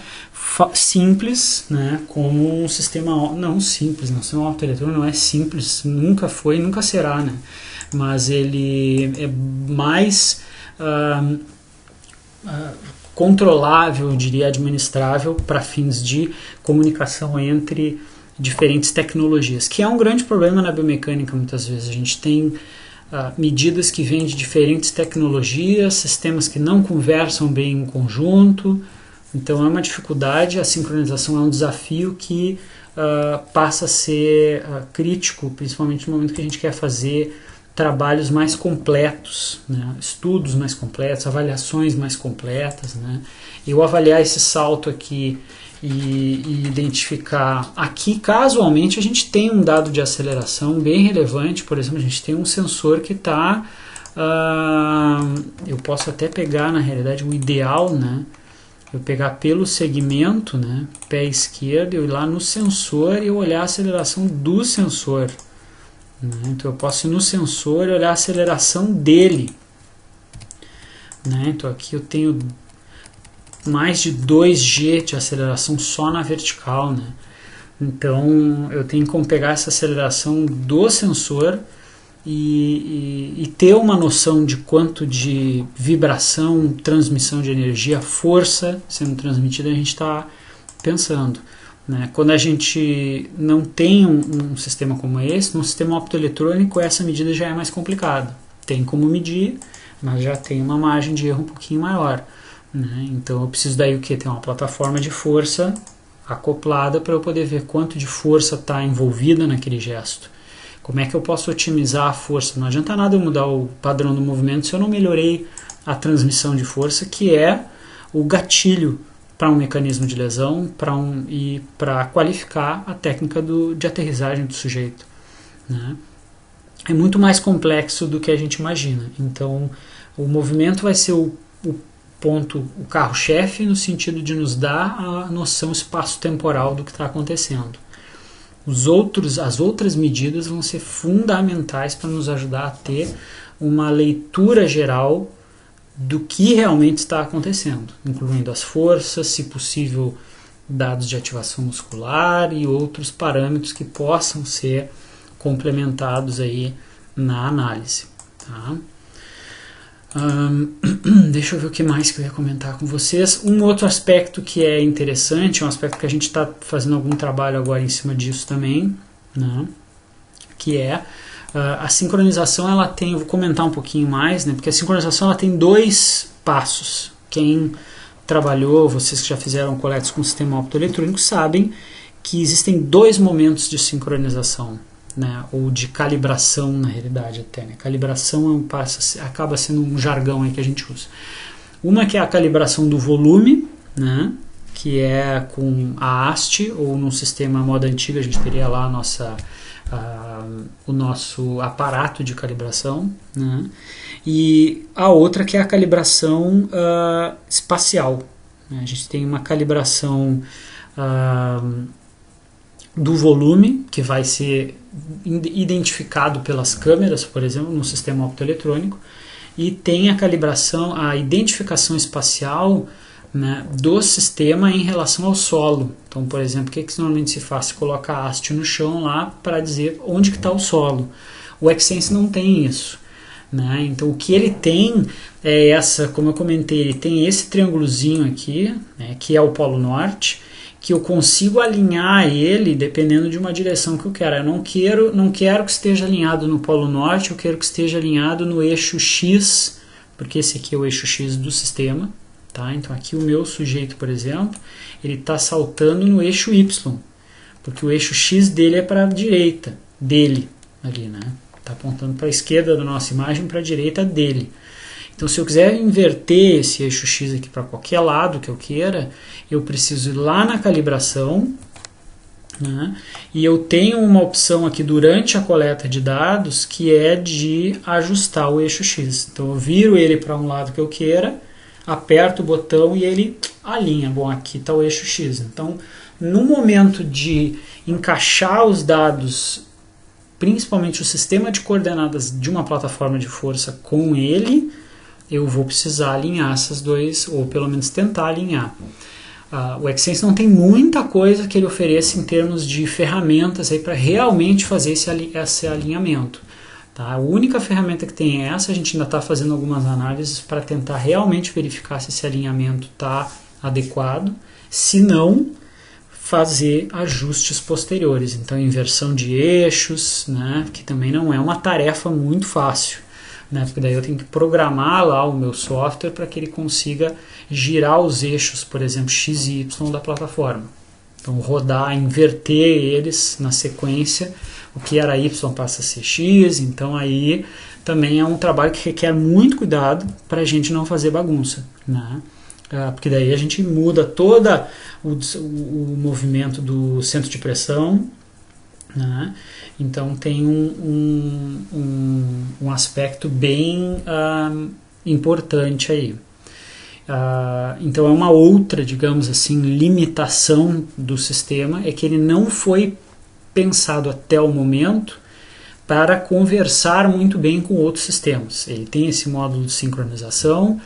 simples, né, como um sistema, não simples, não, sistema optoeletrônico não é simples, nunca foi e nunca será, né? Mas ele é mais controlável, eu diria, administrável para fins de comunicação entre diferentes tecnologias, que é um grande problema na biomecânica. Muitas vezes a gente tem medidas que vêm de diferentes tecnologias, sistemas que não conversam bem em conjunto, então é uma dificuldade. A sincronização é um desafio que passa a ser crítico, principalmente no momento que a gente quer fazer trabalhos mais completos, né? Estudos mais completos, avaliações mais completas, né? Eu avaliar esse salto aqui e identificar aqui, casualmente, a gente tem um dado de aceleração bem relevante. Por exemplo, a gente tem um sensor que está, eu posso até pegar, na realidade, o ideal, né? Eu pegar pelo segmento, né, pé esquerdo, eu ir lá no sensor e olhar a aceleração do sensor. Né? Então eu posso ir no sensor e olhar a aceleração dele. Né? Então aqui eu tenho mais de 2G de aceleração só na vertical. Né? Então eu tenho como pegar essa aceleração do sensor e ter uma noção de quanto de vibração, transmissão de energia, força sendo transmitida a gente está pensando. Né? Quando a gente não tem um sistema como esse, num sistema optoeletrônico, essa medida já é mais complicada. Tem como medir, mas já tem uma margem de erro um pouquinho maior. Né? Então eu preciso daí o que? Ter uma plataforma de força acoplada para eu poder ver quanto de força está envolvida naquele gesto. Como é que eu posso otimizar a força? Não adianta nada eu mudar o padrão do movimento se eu não melhorei a transmissão de força, que é o gatilho para um mecanismo de lesão e para qualificar a técnica de aterrissagem do sujeito. Né? É muito mais complexo do que a gente imagina. Então, o movimento vai ser o ponto, o carro-chefe, no sentido de nos dar a noção espaço-temporal do que está acontecendo. As outras medidas vão ser fundamentais para nos ajudar a ter uma leitura geral do que realmente está acontecendo, incluindo as forças, se possível, dados de ativação muscular e outros parâmetros que possam ser complementados aí na análise. Tá? Deixa eu ver o que mais que eu ia comentar com vocês. Um outro aspecto que é interessante, um aspecto que a gente está fazendo algum trabalho agora em cima disso também, né? Que é a sincronização. Ela tem, eu vou comentar um pouquinho mais, né? Porque a sincronização ela tem 2 passos. Quem trabalhou, vocês que já fizeram coletas com sistema optoeletrônico sabem que existem 2 momentos de sincronização. Né, ou de calibração, na realidade até. Né? Calibração acaba sendo um jargão aí que a gente usa. Uma que é a calibração do volume, né, que é com a haste, ou num sistema moda antiga a gente teria lá o nosso aparato de calibração. Né, e a outra que é a calibração espacial. Né, a gente tem uma calibração do volume, que vai ser identificado pelas câmeras, por exemplo, no sistema optoeletrônico, e tem a calibração, a identificação espacial, né, do sistema em relação ao solo. Então, por exemplo, o que normalmente se faz? Se coloca a haste no chão lá para dizer onde que está o solo. O Xsense não tem isso. Né? Então, o que ele tem é essa, como eu comentei, ele tem esse triângulozinho aqui, né, que é o polo norte, que eu consigo alinhar ele dependendo de uma direção que eu quero. Eu não quero que esteja alinhado no polo norte, eu quero que esteja alinhado no eixo X, porque esse aqui é o eixo X do sistema. Tá? Então aqui o meu sujeito, por exemplo, ele está saltando no eixo Y, porque o eixo X dele é para a direita, dele, ali, né? Está apontando para a esquerda da nossa imagem, para a direita dele. Então, se eu quiser inverter esse eixo X aqui para qualquer lado que eu queira, eu preciso ir lá na calibração, né? E eu tenho uma opção aqui durante a coleta de dados que é de ajustar o eixo X. Então, eu viro ele para um lado que eu queira, aperto o botão e ele alinha. Bom, aqui está o eixo X. Então, no momento de encaixar os dados, principalmente o sistema de coordenadas de uma plataforma de força com ele, eu vou precisar alinhar essas duas, ou pelo menos tentar alinhar. O Xsense não tem muita coisa que ele ofereça em termos de ferramentas para realmente fazer esse alinhamento. Tá? A única ferramenta que tem é essa, a gente ainda está fazendo algumas análises para tentar realmente verificar se esse alinhamento está adequado, se não, fazer ajustes posteriores. Então, inversão de eixos, né, que também não é uma tarefa muito fácil, né, porque daí eu tenho que programar lá o meu software para que ele consiga girar os eixos, por exemplo, X e Y da plataforma. Então, rodar, inverter eles na sequência, o que era Y passa a ser X, então aí também é um trabalho que requer muito cuidado para a gente não fazer bagunça, né? Porque daí a gente muda todo o movimento do centro de pressão, né? Então tem um aspecto bem importante aí. Então é uma outra, digamos assim, limitação do sistema, é que ele não foi pensado até o momento para conversar muito bem com outros sistemas. Ele tem esse módulo de sincronização,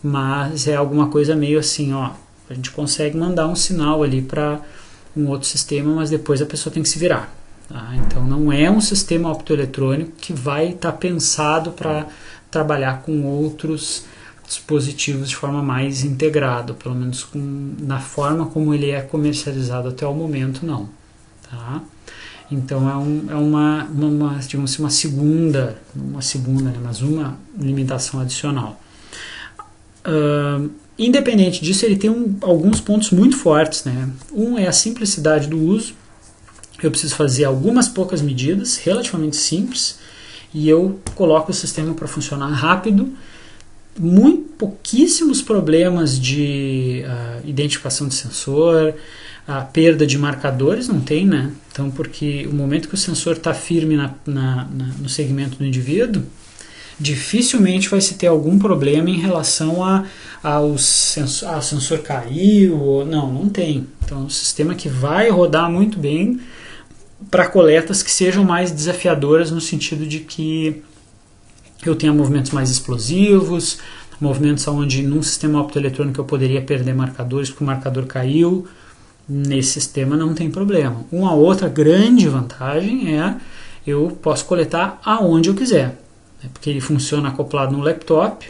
mas é alguma coisa meio assim, ó, a gente consegue mandar um sinal ali para um outro sistema, mas depois a pessoa tem que se virar. Tá? Então não é um sistema optoeletrônico que vai estar pensado para trabalhar com outros dispositivos de forma mais integrada, pelo menos na forma como ele é comercializado até o momento, não. Tá? Então é uma digamos assim, uma segunda, né, mas uma limitação adicional. Independente disso, ele tem alguns pontos muito fortes, né? Um é a simplicidade do uso. Eu preciso fazer algumas poucas medidas, relativamente simples, e eu coloco o sistema para funcionar rápido. Pouquíssimos problemas de identificação de sensor, a perda de marcadores não tem, né? Então, porque o momento que o sensor está firme no segmento do indivíduo, dificilmente vai se ter algum problema em relação ao sensor caiu, ou não tem. Então é um sistema que vai rodar muito bem para coletas que sejam mais desafiadoras, no sentido de que eu tenha movimentos mais explosivos, movimentos onde num sistema optoeletrônico eu poderia perder marcadores porque o marcador caiu. Nesse sistema não tem problema. Uma outra grande vantagem é eu posso coletar aonde eu quiser, porque ele funciona acoplado no laptop.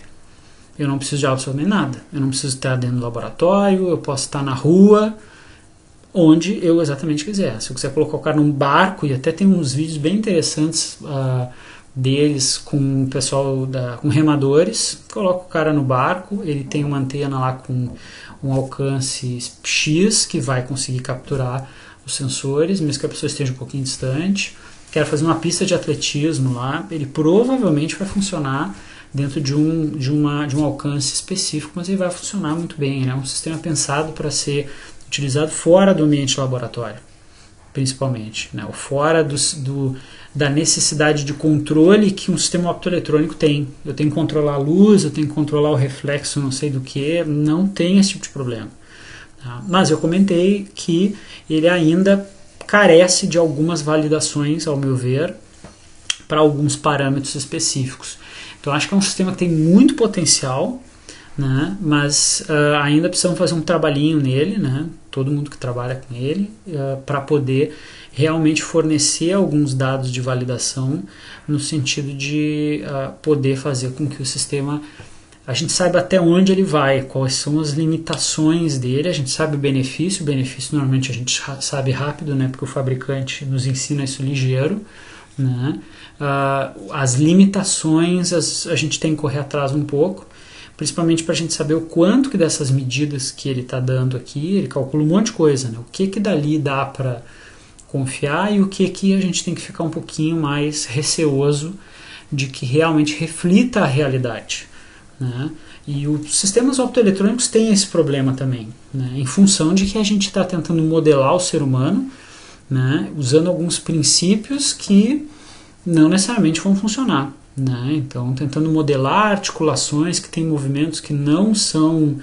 Eu não preciso de absolutamente nada. Eu não preciso estar dentro do laboratório, eu posso estar na rua, onde eu exatamente quiser. Se eu quiser colocar o cara num barco, e até tem uns vídeos bem interessantes deles com o pessoal com remadores, coloca o cara no barco, ele tem uma antena lá com um alcance X que vai conseguir capturar os sensores, mesmo que a pessoa esteja um pouquinho distante. Quero fazer uma pista de atletismo lá, ele provavelmente vai funcionar dentro de um alcance específico, mas ele vai funcionar muito bem. É um sistema pensado para ser utilizado fora do ambiente laboratório, principalmente, né? Ou fora da necessidade de controle que um sistema optoeletrônico tem. Eu tenho que controlar a luz, eu tenho que controlar o reflexo, não sei do que, não tem esse tipo de problema. Tá? Mas eu comentei que ele ainda carece de algumas validações, ao meu ver, para alguns parâmetros específicos. Então acho que é um sistema que tem muito potencial, né? Mas ainda precisamos fazer um trabalhinho nele, né? Todo mundo que trabalha com ele, para poder realmente fornecer alguns dados de validação, no sentido de poder fazer com que o sistema, a gente saiba até onde ele vai, quais são as limitações dele. A gente sabe o benefício normalmente a gente sabe rápido, né? Porque o fabricante nos ensina isso ligeiro, né? As limitações a gente tem que correr atrás um pouco, principalmente para a gente saber o quanto que dessas medidas que ele está dando aqui, ele calcula um monte de coisa, né? O que dali dá para confiar e o que a gente tem que ficar um pouquinho mais receoso de que realmente reflita a realidade, né? E os sistemas optoeletrônicos têm esse problema também, né? Em função de que a gente está tentando modelar o ser humano, né? Usando alguns princípios que não necessariamente vão funcionar, né? Então, tentando modelar articulações que têm movimentos que não são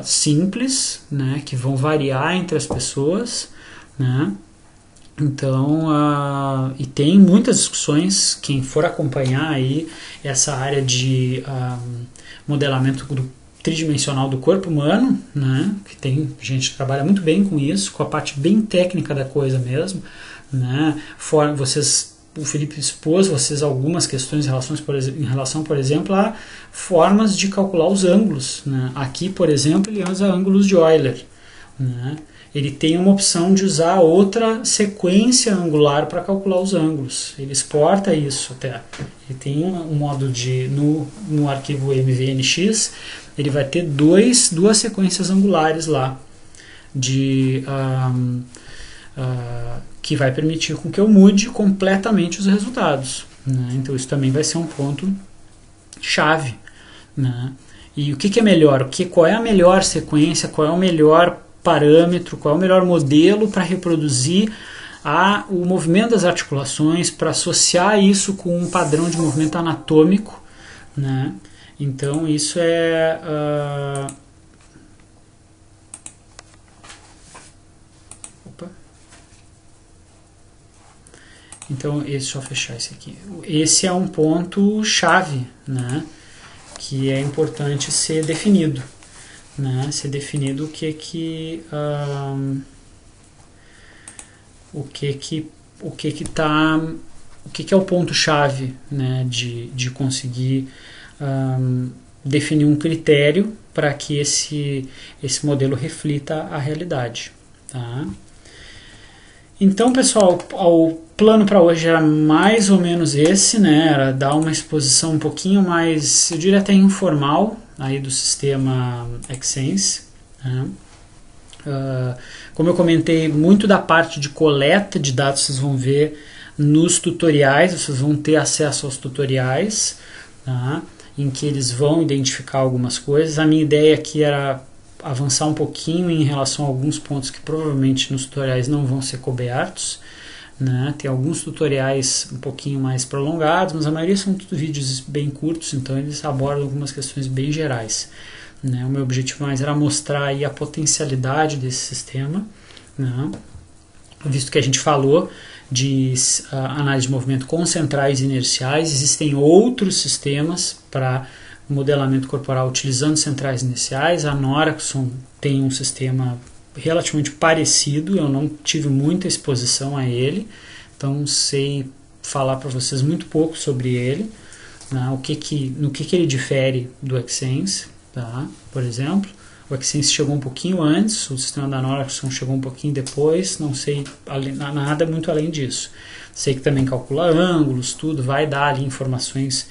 simples, né? Que vão variar entre as pessoas, né? Então, e tem muitas discussões, quem for acompanhar aí essa área de modelamento tridimensional do corpo humano, né, que tem gente que trabalha muito bem com isso, com a parte bem técnica da coisa mesmo, né, o Felipe expôs vocês algumas questões em relação, por exemplo, a formas de calcular os ângulos, né. Aqui, por exemplo, ele usa ângulos de Euler, né. Ele tem uma opção de usar outra sequência angular para calcular os ângulos. Ele exporta isso até. Ele tem um modo de, no arquivo MVNX, ele vai ter duas sequências angulares lá, que vai permitir com que eu mude completamente os resultados, né? Então isso também vai ser um ponto chave, né? E o que é melhor? Qual é a melhor sequência? Qual é o melhor parâmetro, qual é o melhor modelo para reproduzir o movimento das articulações, para associar isso com um padrão de movimento anatômico, né? Então isso é então deixa eu fechar esse aqui. Esse é um ponto chave, né? Que é importante ser definido. Né, ser definido o que é o ponto chave, né, de conseguir definir um critério para que esse modelo reflita a realidade, tá? Então, pessoal, o plano para hoje era mais ou menos esse, né? Era dar uma exposição um pouquinho mais, eu diria até informal, aí do sistema XSense. Né? Como eu comentei, muito da parte de coleta de dados vocês vão ver nos tutoriais, vocês vão ter acesso aos tutoriais, tá? Em que eles vão identificar algumas coisas. A minha ideia aqui era avançar um pouquinho em relação a alguns pontos que provavelmente nos tutoriais não vão ser cobertos, né? Tem alguns tutoriais um pouquinho mais prolongados, mas a maioria são vídeos bem curtos, então eles abordam algumas questões bem gerais, né? O meu objetivo mais era mostrar aí a potencialidade desse sistema, né? Visto que a gente falou de análise de movimento com centrais inerciais, existem outros sistemas para modelamento corporal utilizando centrais inerciais. A Noraxon tem um sistema relativamente parecido, eu não tive muita exposição a ele, então sei falar para vocês muito pouco sobre ele, né, no que ele difere do XSense, tá? Por exemplo, o XSense chegou um pouquinho antes, o sistema da Noraxon chegou um pouquinho depois, não sei nada muito além disso. Sei que também calcula ângulos, tudo, vai dar ali informações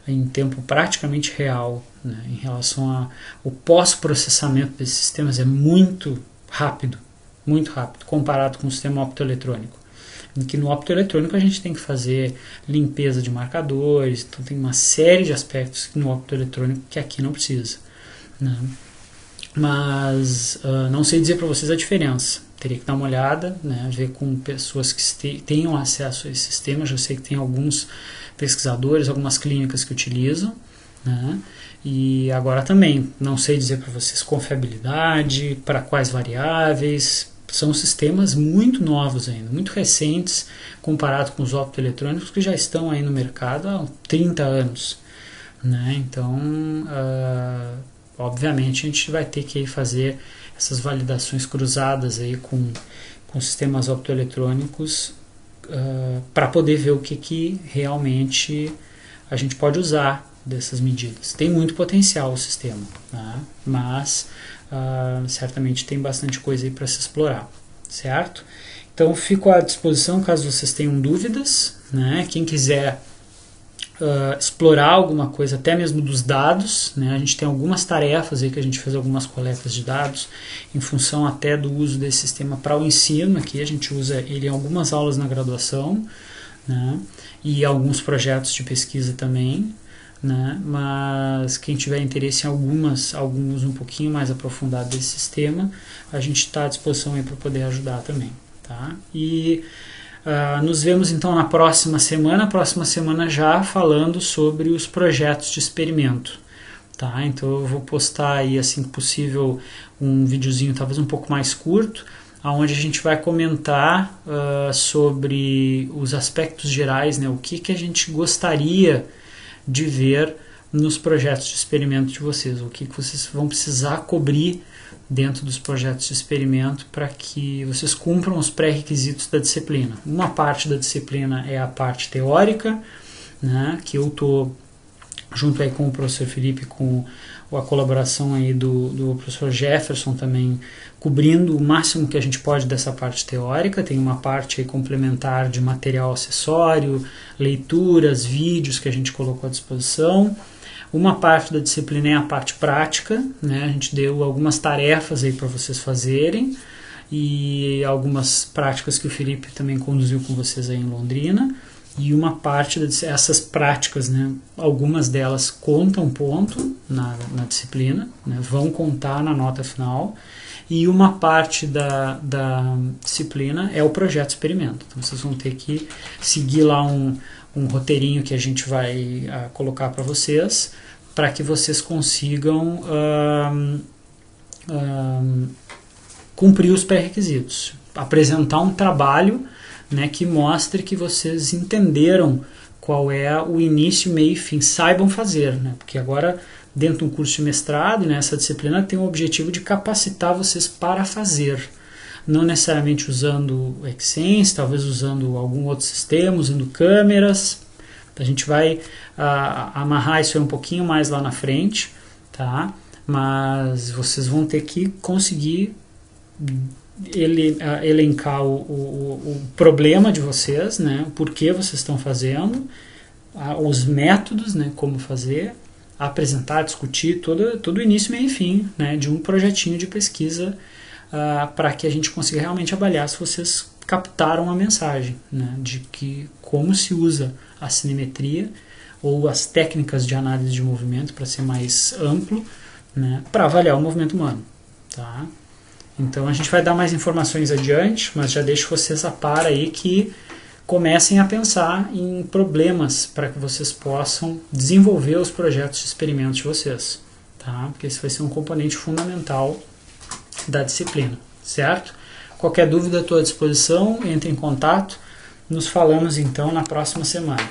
em tempo praticamente real, né, em relação ao pós-processamento desses sistemas é muito rápido, comparado com o sistema optoeletrônico. Em que no optoeletrônico a gente tem que fazer limpeza de marcadores, então tem uma série de aspectos no optoeletrônico que aqui não precisa, né. Mas não sei dizer para vocês a diferença. Teria que dar uma olhada, né, ver com pessoas que tenham acesso a esse sistema. Já sei que tem alguns pesquisadores, algumas clínicas que utilizam, né, e agora também não sei dizer para vocês confiabilidade, para quais variáveis. São sistemas muito novos ainda, muito recentes, comparado com os optoeletrônicos que já estão aí no mercado há 30 anos. Né? Então, obviamente, a gente vai ter que fazer essas validações cruzadas aí com sistemas optoeletrônicos para poder ver o que realmente a gente pode usar dessas medidas. Tem muito potencial o sistema, tá? Mas certamente tem bastante coisa aí para se explorar, certo? Então fico à disposição caso vocês tenham dúvidas, né? Quem quiser explorar alguma coisa, até mesmo dos dados, né? A gente tem algumas tarefas aí que a gente fez algumas coletas de dados em função até do uso desse sistema para o ensino. Aqui a gente usa ele em algumas aulas na graduação, né? E alguns projetos de pesquisa também, né? Mas quem tiver interesse em alguns um pouquinho mais aprofundado desse sistema, a gente está à disposição aí para poder ajudar também, tá? E Nos vemos então na próxima semana já falando sobre os projetos de experimento. Tá? Então eu vou postar aí assim que possível um videozinho talvez um pouco mais curto, onde a gente vai comentar sobre os aspectos gerais, né? O que a gente gostaria de ver nos projetos de experimento de vocês, o que vocês vão precisar cobrir dentro dos projetos de experimento para que vocês cumpram os pré-requisitos da disciplina. Uma parte da disciplina é a parte teórica, né, que eu estou junto aí com o professor Felipe, com a colaboração aí do professor Jefferson também, cobrindo o máximo que a gente pode dessa parte teórica. Tem uma parte aí complementar de material acessório, leituras, vídeos que a gente colocou à disposição. Uma parte da disciplina é a parte prática, né? A gente deu algumas tarefas aí para vocês fazerem e algumas práticas que o Felipe também conduziu com vocês aí em Londrina. E uma parte dessas práticas, né? Algumas delas contam ponto na disciplina, né? Vão contar na nota final. E uma parte da disciplina é o projeto experimento. Então vocês vão ter que seguir lá um roteirinho que a gente vai colocar para vocês, para que vocês consigam cumprir os pré-requisitos. Apresentar um trabalho, né, que mostre que vocês entenderam qual é o início, meio e fim, saibam fazer, né, porque agora dentro de um curso de mestrado, né, essa disciplina tem o objetivo de capacitar vocês para fazer, não necessariamente usando o Xsense, talvez usando algum outro sistema, usando câmeras. A gente vai amarrar isso aí um pouquinho mais lá na frente, tá? Mas vocês vão ter que conseguir elencar o problema de vocês, né? O porquê vocês estão fazendo, os métodos, né? Como fazer, apresentar, discutir todo o início, meio e fim, né? De um projetinho de pesquisa, para que a gente consiga realmente avaliar se vocês captaram a mensagem, né? De que como se usa a cinemetria ou as técnicas de análise de movimento, para ser mais amplo, né? Para avaliar o movimento humano, tá? Então a gente vai dar mais informações adiante, mas já deixo vocês a par aí que comecem a pensar em problemas para que vocês possam desenvolver os projetos de experimento de vocês, tá? Porque esse vai ser um componente fundamental da disciplina, certo? Qualquer dúvida estou à disposição, entre em contato, nos falamos então na próxima semana.